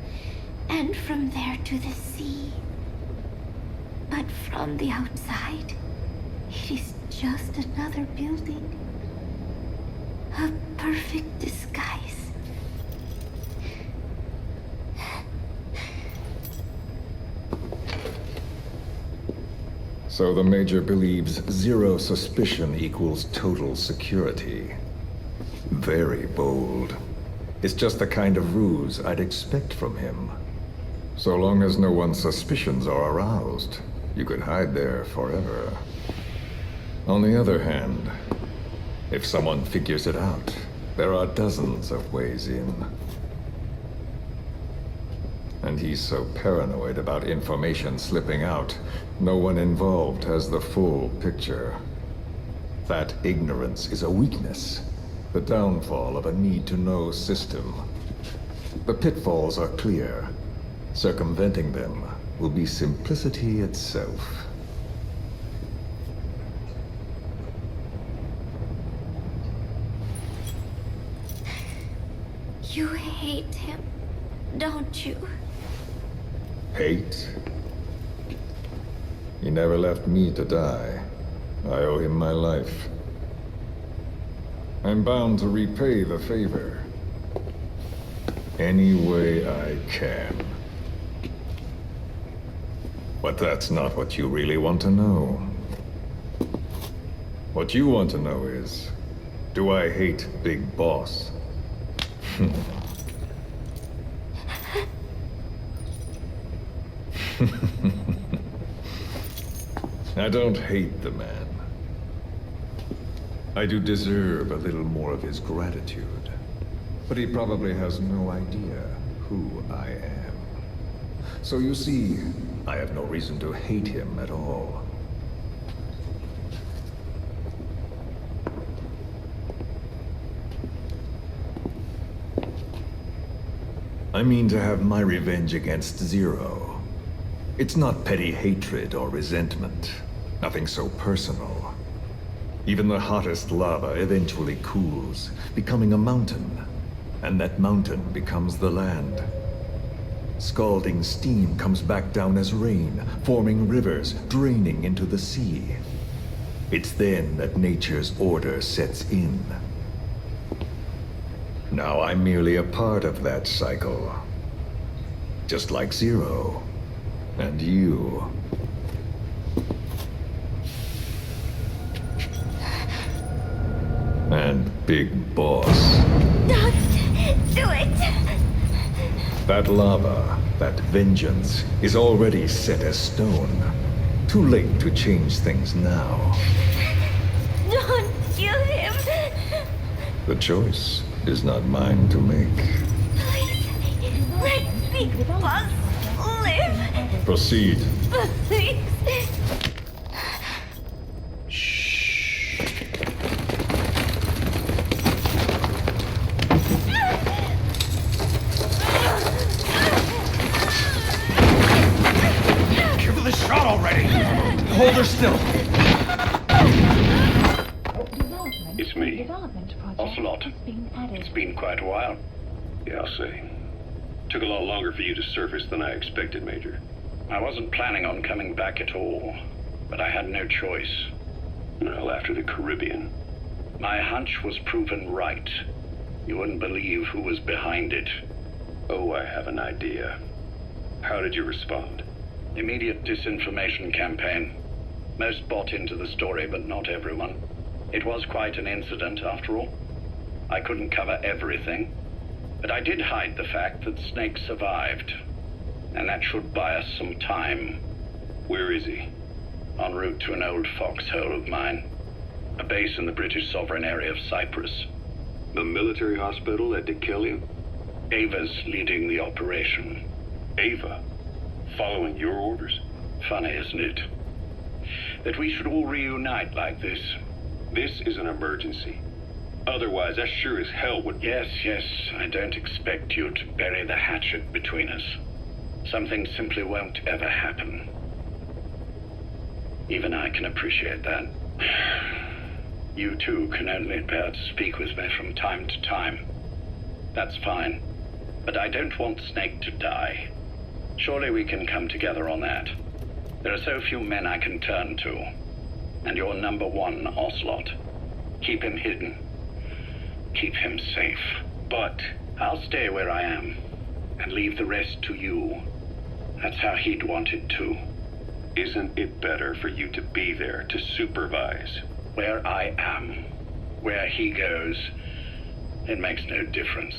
and from there to the sea. But from the outside, it is just another building. A perfect disguise. So the Major believes zero suspicion equals total security. Very bold. It's just the kind of ruse I'd expect from him. So long as no one's suspicions are aroused, you could hide there forever. On the other hand, If someone figures it out, there are dozens of ways in. And he's so paranoid about information slipping out, no one involved has the full picture. That ignorance is a weakness, the downfall of a need-to-know system. The pitfalls are clear. Circumventing them will be simplicity itself. You hate him, don't you? Hate? He never left me to die. I owe him my life. I'm bound to repay the favor. Any way I can. But that's not what you really want to know. What you want to know is, do I hate Big Boss? I don't hate the man. I do deserve a little more of his gratitude. But he probably has no idea who I am. So you see, I have no reason to hate him at all. I mean to have my revenge against Zero. It's not petty hatred or resentment. Nothing so personal. Even the hottest lava eventually cools, becoming a mountain. And that mountain becomes the land. Scalding steam comes back down as rain, forming rivers, draining into the sea. It's then that nature's order sets in. Now I'm merely a part of that cycle. Just like Zero. And you. And Big Boss. Don't do it! That lava, that vengeance, is already set as stone. Too late to change things now. Don't kill him! The choice is not mine to make. Please, let Big Boss live! Proceed. Please! Give her the shot already! Hold her still! It's me, Ocelot. It's been quite a while. Yeah, I'll say. Took a lot longer for you to surface than I expected, Major. I wasn't planning on coming back at all, but I had no choice. Well, after the Caribbean. My hunch was proven right. You wouldn't believe who was behind it. Oh, I have an idea. How did you respond? Immediate disinformation campaign. Most bought into the story, but not everyone. It was quite an incident, after all. I couldn't cover everything, but I did hide the fact that Snake survived. And that should buy us some time. Where is he? En route to an old foxhole of mine. A base in the British sovereign area of Cyprus. The military hospital at Dekelia? Ava's leading the operation. Ava? Following your orders? Funny, isn't it? That we should all reunite like this. This is an emergency. Otherwise, I sure as hell would... Yes, I don't expect you to bury the hatchet between us. Something simply won't ever happen. Even I can appreciate that. You too can only bear to speak with me from time to time. That's fine. But I don't want Snake to die. Surely we can come together on that. There are so few men I can turn to. And you're number one, Ocelot. Keep him hidden. Keep him safe. But I'll stay where I am. And leave the rest to you. That's how he'd want it too. Isn't it better for you to be there to supervise? Where I am. Where he goes. It makes no difference.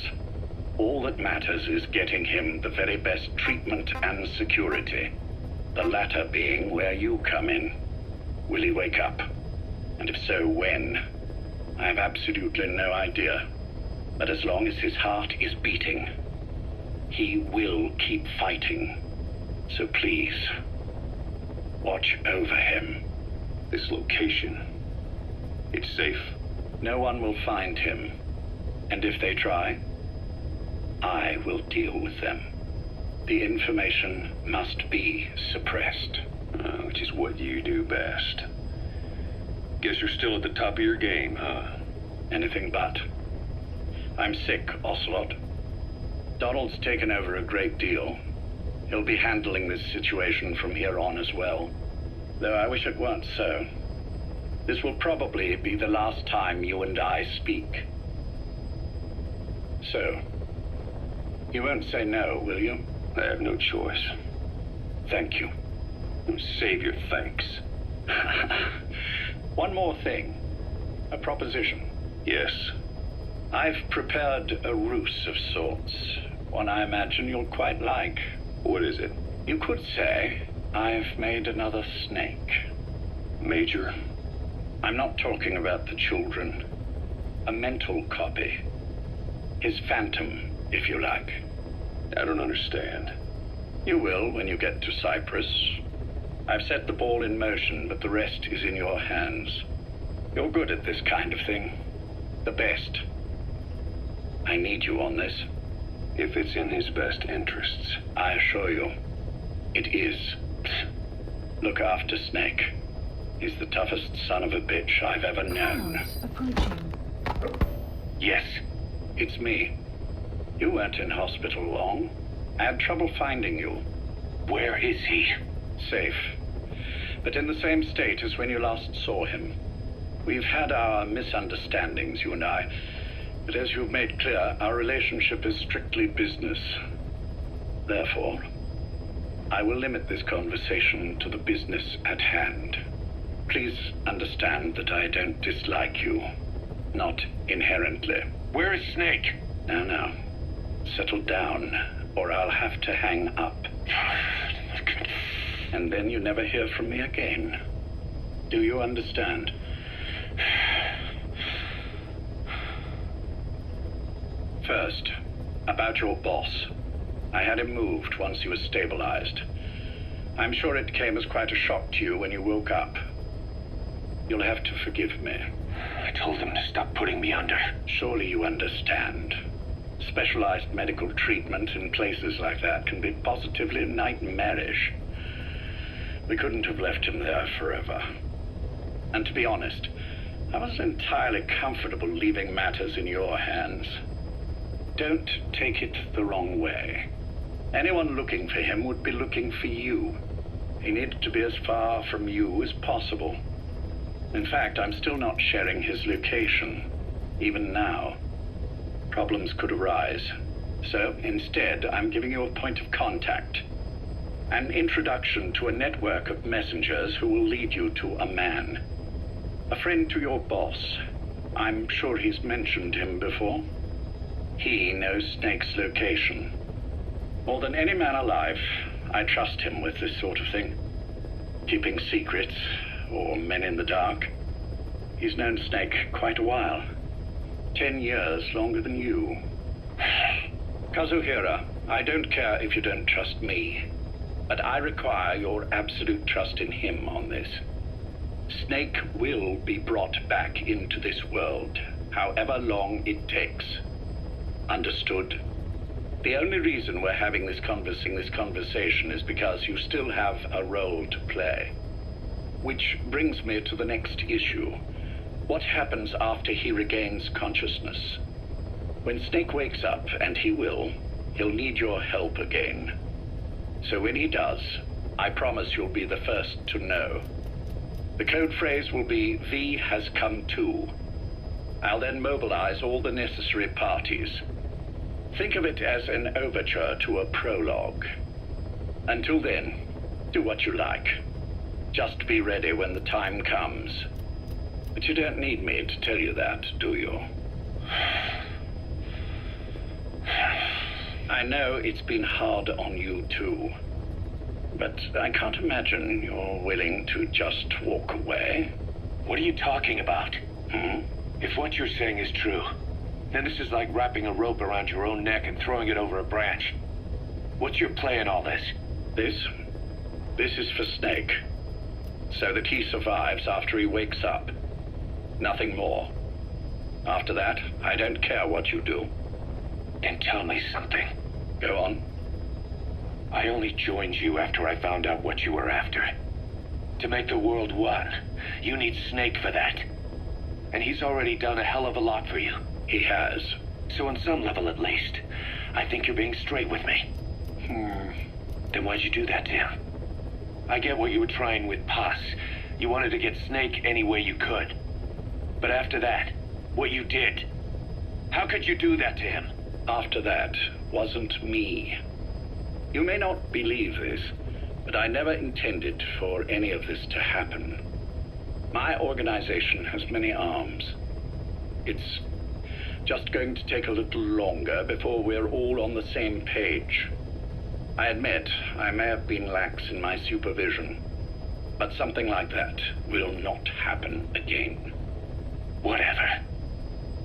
All that matters is getting him the very best treatment and security. The latter being where you come in. Will he wake up? And if so, when? I have absolutely no idea. But as long as his heart is beating, he will keep fighting. So please, watch over him. This location, it's safe? No one will find him. And if they try, I will deal with them. The information must be suppressed. Which is what you do best. Guess you're still at the top of your game, huh? Anything but. I'm sick, Ocelot. Donald's taken over a great deal. He'll be handling this situation from here on as well. Though I wish it weren't so. This will probably be the last time you and I speak. So, you won't say no, will you? I have no choice. Thank you. Save your thanks. One more thing. A proposition. Yes. I've prepared a ruse of sorts. One I imagine you'll quite like. What is it? You could say I've made another snake. Major? I'm not talking about the children. A mental copy. His phantom, if you like. I don't understand. You will when you get to Cyprus. I've set the ball in motion, but the rest is in your hands. You're good at this kind of thing. The best. I need you on this. If it's in his best interests. I assure you, it is. Look after Snake. He's the toughest son of a bitch I've ever known. Approaching. Yes, it's me. You weren't in hospital long. I had trouble finding you. Where is he? Safe. But in the same state as when you last saw him. We've had our misunderstandings, you and I. But as you've made clear, our relationship is strictly business. Therefore, I will limit this conversation to the business at hand. Please understand that I don't dislike you. Not inherently. Where is Snake? Now. Settle down, or I'll have to hang up. And then you never hear from me again. Do you understand? First, about your boss. I had him moved once he was stabilized. I'm sure it came as quite a shock to you when you woke up. You'll have to forgive me. I told him to stop putting me under. Surely you understand. Specialized medical treatment in places like that can be positively nightmarish. We couldn't have left him there forever. And to be honest, I wasn't entirely comfortable leaving matters in your hands. Don't take it the wrong way. Anyone looking for him would be looking for you. He needed to be as far from you as possible. In fact, I'm still not sharing his location, even now. Problems could arise. So instead, I'm giving you a point of contact. An introduction to a network of messengers who will lead you to a man. A friend to your boss. I'm sure he's mentioned him before. He knows Snake's location. More than any man alive, I trust him with this sort of thing. Keeping secrets, or men in the dark. He's known Snake quite a while. 10 years longer than you. Kazuhira, I don't care if you don't trust me, but I require your absolute trust in him on this. Snake will be brought back into this world, however long it takes. Understood? The only reason we're having this conversation is because you still have a role to play. Which brings me to the next issue. What happens after he regains consciousness? When Snake wakes up, and he will, he'll need your help again. So when he does, I promise you'll be the first to know. The code phrase will be, V has come to. I'll then mobilize all the necessary parties. Think of it as an overture to a prologue. Until then, do what you like. Just be ready when the time comes. But you don't need me to tell you that, do you? I know it's been hard on you too. But I can't imagine you're willing to just walk away. What are you talking about? If what you're saying is true, then this is like wrapping a rope around your own neck and throwing it over a branch. What's your play in all this? This is for Snake. So that he survives after he wakes up. Nothing more. After that, I don't care what you do. Then tell me something. Go on. I only joined you after I found out what you were after. To make the world one, you need Snake for that. And he's already done a hell of a lot for you. He has. So on some level at least, I think you're being straight with me. Then why'd you do that to him? I get what you were trying with Paz. You wanted to get Snake any way you could. But after that, what you did, how could you do that to him? After that wasn't me. You may not believe this, but I never intended for any of this to happen. My organization has many arms. It's just going to take a little longer before we're all on the same page. I admit I may have been lax in my supervision, but something like that will not happen again. Whatever.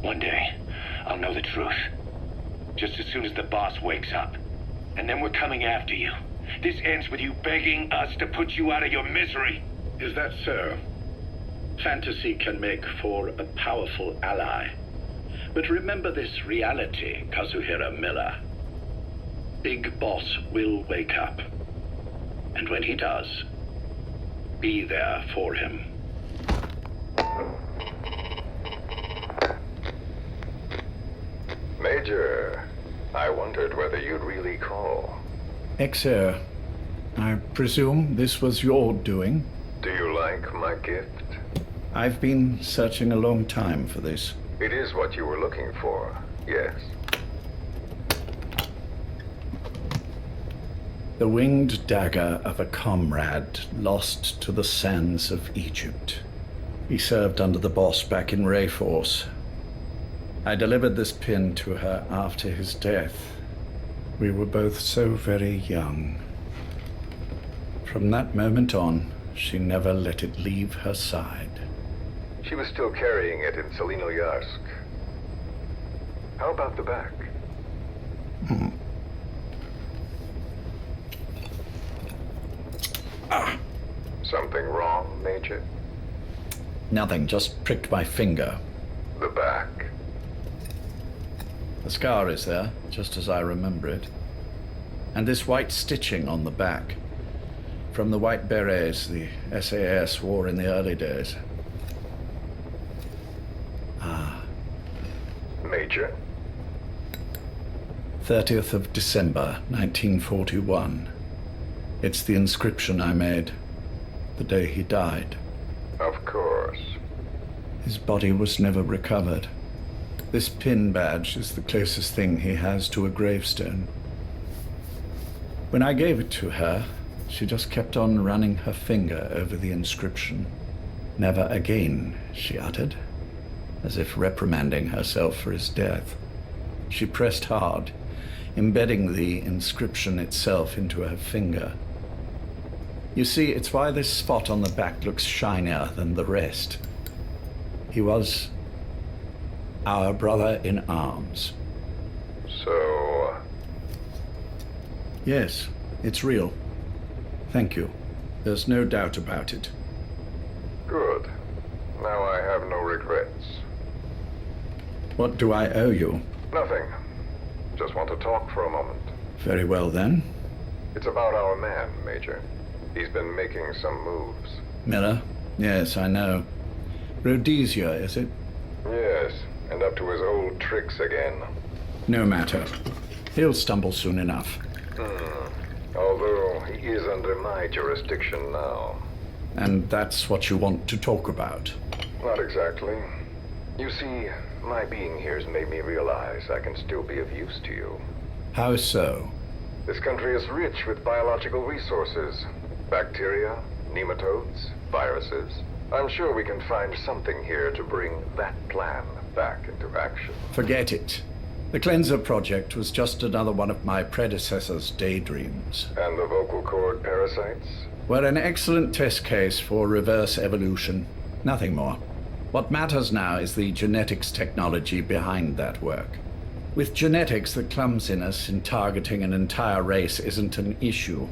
One day, I'll know the truth. Just as soon as the boss wakes up. And then we're coming after you. This ends with you begging us to put you out of your misery. Is that so? Fantasy can make for a powerful ally. But remember this reality, Kazuhira Miller. Big Boss will wake up. And when he does, be there for him. Major, I wondered whether you'd really call. Exer, I presume this was your doing? Do you like my gift? I've been searching a long time for this. It is what you were looking for, yes. The winged dagger of a comrade lost to the sands of Egypt. He served under the boss back in Rayforce. I delivered this pin to her after his death. We were both so very young. From that moment on, she never let it leave her side. She was still carrying it in Selinoyarsk. How about the back? Something wrong, Major? Nothing, just pricked my finger. The back? The scar is there, just as I remember it. And this white stitching on the back. From the white berets the SAS wore in the early days. Major? 30th of December, 1941. It's the inscription I made the day he died. Of course. His body was never recovered. This pin badge is the closest thing he has to a gravestone. When I gave it to her, she just kept on running her finger over the inscription. Never again, she uttered, as if reprimanding herself for his death. She pressed hard, embedding the inscription itself into her finger. You see, it's why this spot on the back looks shinier than the rest. He was our brother in arms. So... Yes, it's real. Thank you. There's no doubt about it. Good. Now I have no regrets. What do I owe you? Nothing. Just want to talk for a moment. Very well, then. It's about our man, Major. He's been making some moves. Miller? Yes, I know. Rhodesia, is it? Yes, and up to his old tricks again. No matter. He'll stumble soon enough. Although he is under my jurisdiction now. And that's what you want to talk about? Not exactly. You see, my being here's made me realize I can still be of use to you. How so? This country is rich with biological resources. Bacteria, nematodes, viruses. I'm sure we can find something here to bring that plan back into action. Forget it. The Cleanser Project was just another one of my predecessor's daydreams. And the vocal cord parasites? Were an excellent test case for reverse evolution. Nothing more. What matters now is the genetics technology behind that work. With genetics, the clumsiness in targeting an entire race isn't an issue.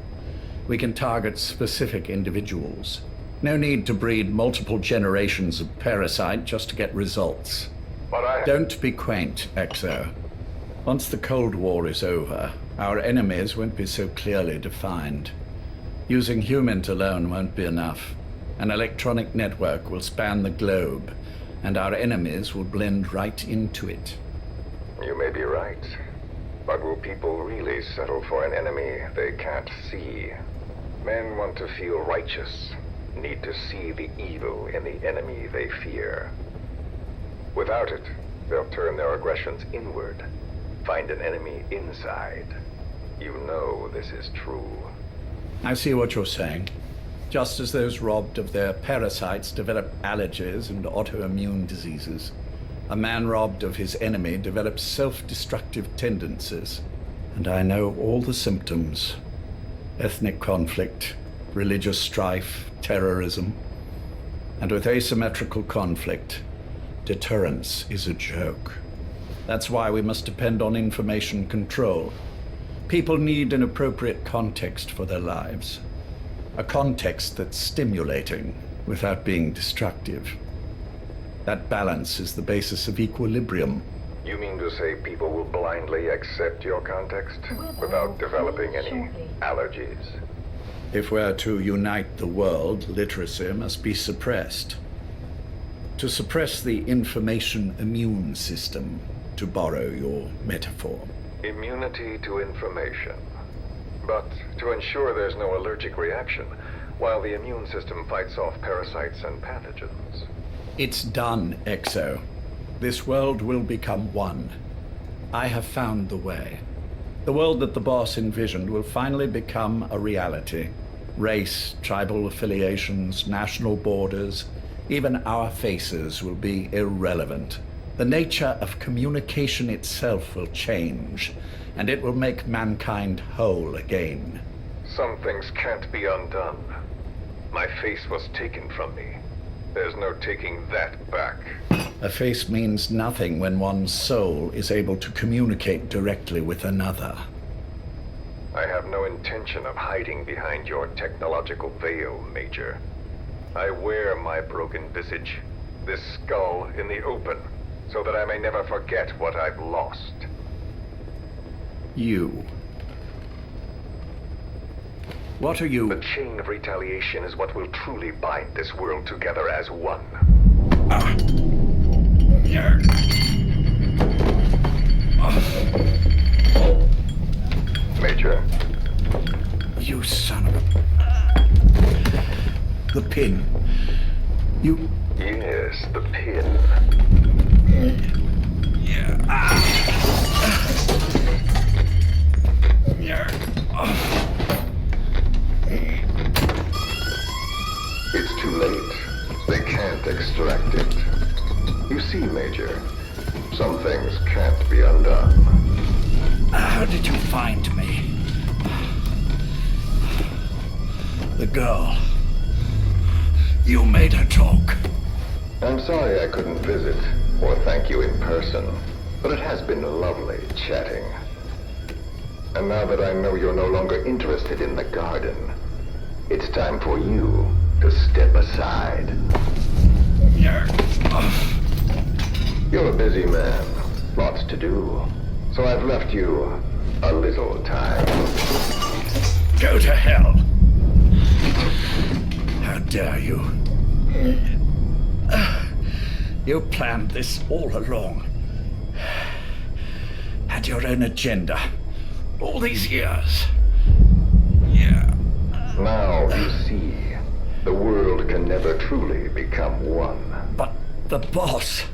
We can target specific individuals. No need to breed multiple generations of parasite just to get results. Don't be quaint, Exo. Once the Cold War is over, our enemies won't be so clearly defined. Using humans alone won't be enough. An electronic network will span the globe, and our enemies will blend right into it. You may be right. But will people really settle for an enemy they can't see? Men want to feel righteous, need to see the evil in the enemy they fear. Without it, they'll turn their aggressions inward, find an enemy inside. You know this is true. I see what you're saying. Just as those robbed of their parasites develop allergies and autoimmune diseases, a man robbed of his enemy develops self-destructive tendencies. And I know all the symptoms. Ethnic conflict, religious strife, terrorism. And with asymmetrical conflict, deterrence is a joke. That's why we must depend on information control. People need an appropriate context for their lives. A context that's stimulating without being destructive. That balance is the basis of equilibrium. You mean to say people will blindly accept your context without developing any allergies? If we're to unite the world, literacy must be suppressed. To suppress the information immune system, to borrow your metaphor. Immunity to information. But to ensure there's no allergic reaction, while the immune system fights off parasites and pathogens. It's done, Exo. This world will become one. I have found the way. The world that the boss envisioned will finally become a reality. Race, tribal affiliations, national borders, even our faces will be irrelevant. The nature of communication itself will change, and it will make mankind whole again. Some things can't be undone. My face was taken from me. There's no taking that back. A face means nothing when one's soul is able to communicate directly with another. I have no intention of hiding behind your technological veil, Major. I wear my broken visage, this skull, in the open, so that I may never forget what I've lost. You. What are you? The chain of retaliation is what will truly bind this world together as one. Major. You son of a... The pin. You... Yes, the pin. It's too late. They can't extract it. You see, Major, some things can't be undone. How did you find me? The girl. You made her talk. I'm sorry I couldn't visit or thank you in person, but it has been lovely chatting. And now that I know you're no longer interested in the garden, it's time for you to step aside. You're a busy man, lots to do, so I've left you a little time. Go to hell! How dare you? You planned this all along. Had your own agenda. All these years. Now you see, the world can never truly become one. But the boss...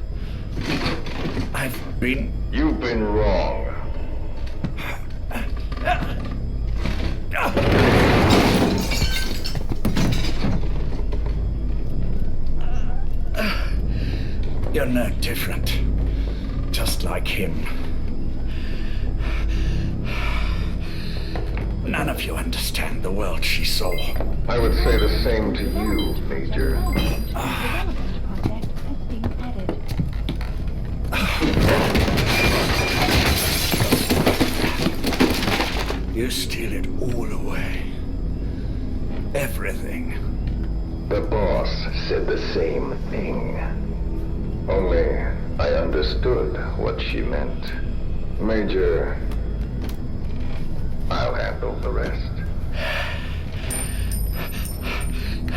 You've been wrong. You're no different. Just like him. None of you understand the world she saw. I would say the same to you, Major. to steal it all away. Everything. The boss said the same thing. Only I understood what she meant. Major, I'll handle the rest.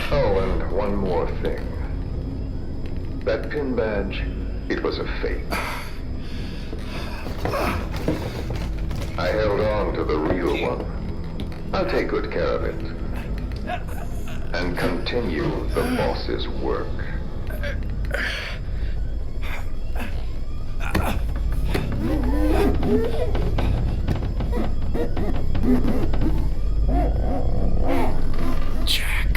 Oh, and one more thing. That pin badge, it was a fake. I held on to the real one. I'll take good care of it. And continue the boss's work. Jack.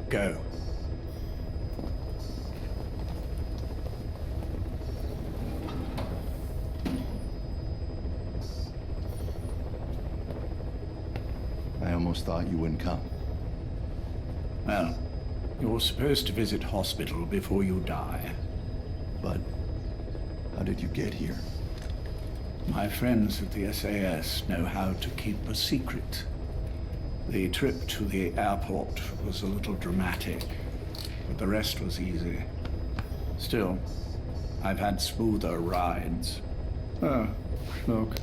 Go. I almost thought you wouldn't come. Well, you're supposed to visit hospital before you die. But how did you get here? My friends at the SAS know how to keep a secret. The trip to the airport was a little dramatic, but the rest was easy. Still, I've had smoother rides. Oh, look.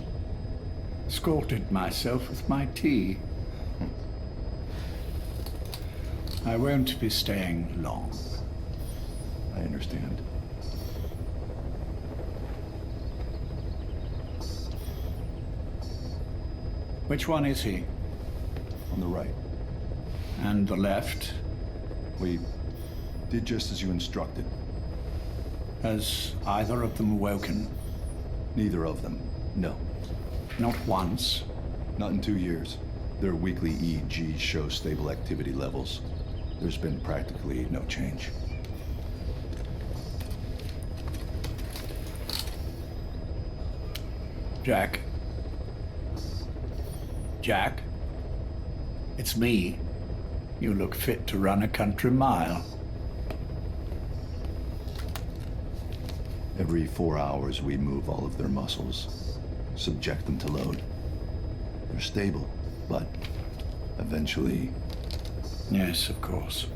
Scalded myself with my tea. I won't be staying long. I understand. Which one is he? On the right. And the left? We did just as you instructed. Has either of them woken? Neither of them, no. Not once? Not in 2 years. Their weekly EEGs show stable activity levels. There's been practically no change. Jack? Jack? It's me. You look fit to run a country mile. Every 4 hours we move all of their muscles, subject them to load. They're stable, but eventually... Yes, of course.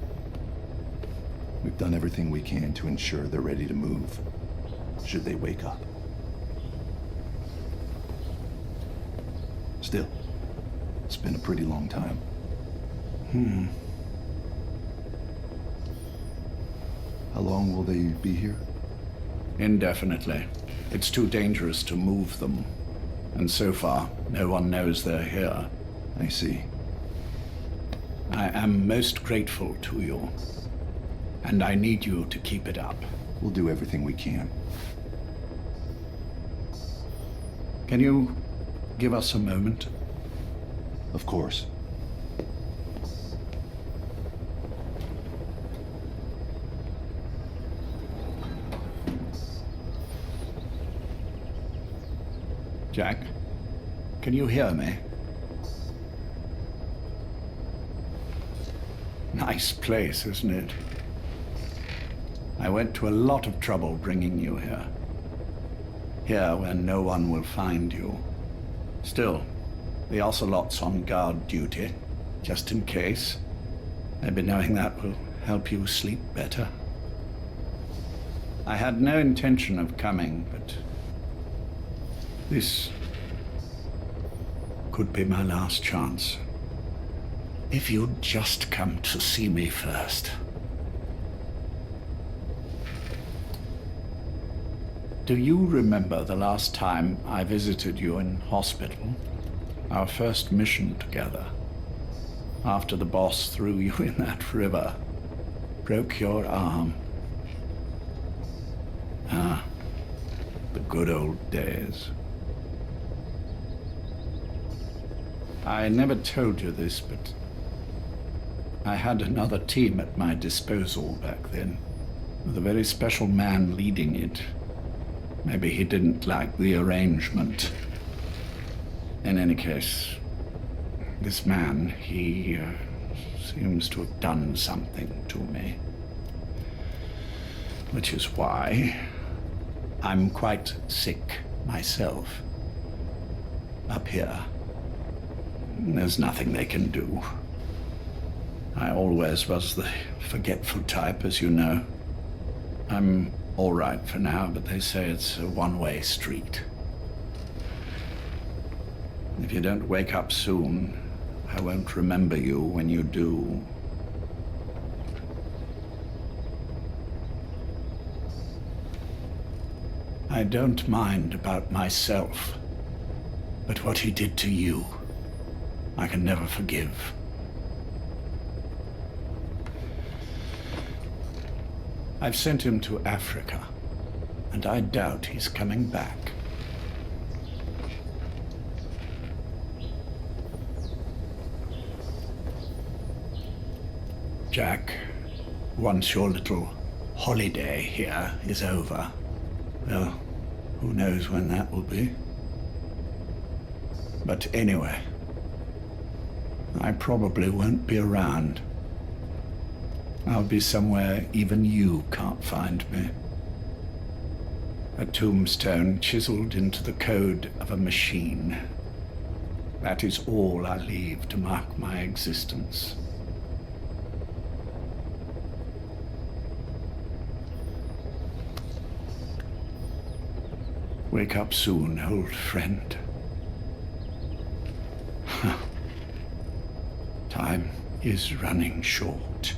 We've done everything we can to ensure they're ready to move, should they wake up. Still, it's been a pretty long time. How long will they be here? Indefinitely. It's too dangerous to move them. And so far, no one knows they're here. I see. I am most grateful to you. And I need you to keep it up. We'll do everything we can. Can you give us a moment? Of course. Jack, can you hear me? Nice place, isn't it? I went to a lot of trouble bringing you here. Here where no one will find you. Still, the Ocelot's on guard duty, just in case. Maybe knowing that will help you sleep better. I had no intention of coming, but this could be my last chance. If you'd just come to see me first. Do you remember the last time I visited you in hospital? Our first mission together. After the boss threw you in that river. Broke your arm. Ah, the good old days. I never told you this, but I had another team at my disposal back then, with a very special man leading it. Maybe he didn't like the arrangement. In any case, this man, he seems to have done something to me. Which is why I'm quite sick myself. Up here, there's nothing they can do. I always was the forgetful type, as you know. I'm all right for now, but they say it's a one-way street. If you don't wake up soon, I won't remember you when you do. I don't mind about myself, but what he did to you, I can never forgive. I've sent him to Africa, and I doubt he's coming back. Jack, once your little holiday here is over, well, who knows when that will be. But anyway, I probably won't be around. I'll be somewhere even you can't find me. A tombstone chiseled into the code of a machine. That is all I leave to mark my existence. Wake up soon, old friend. Time is running short.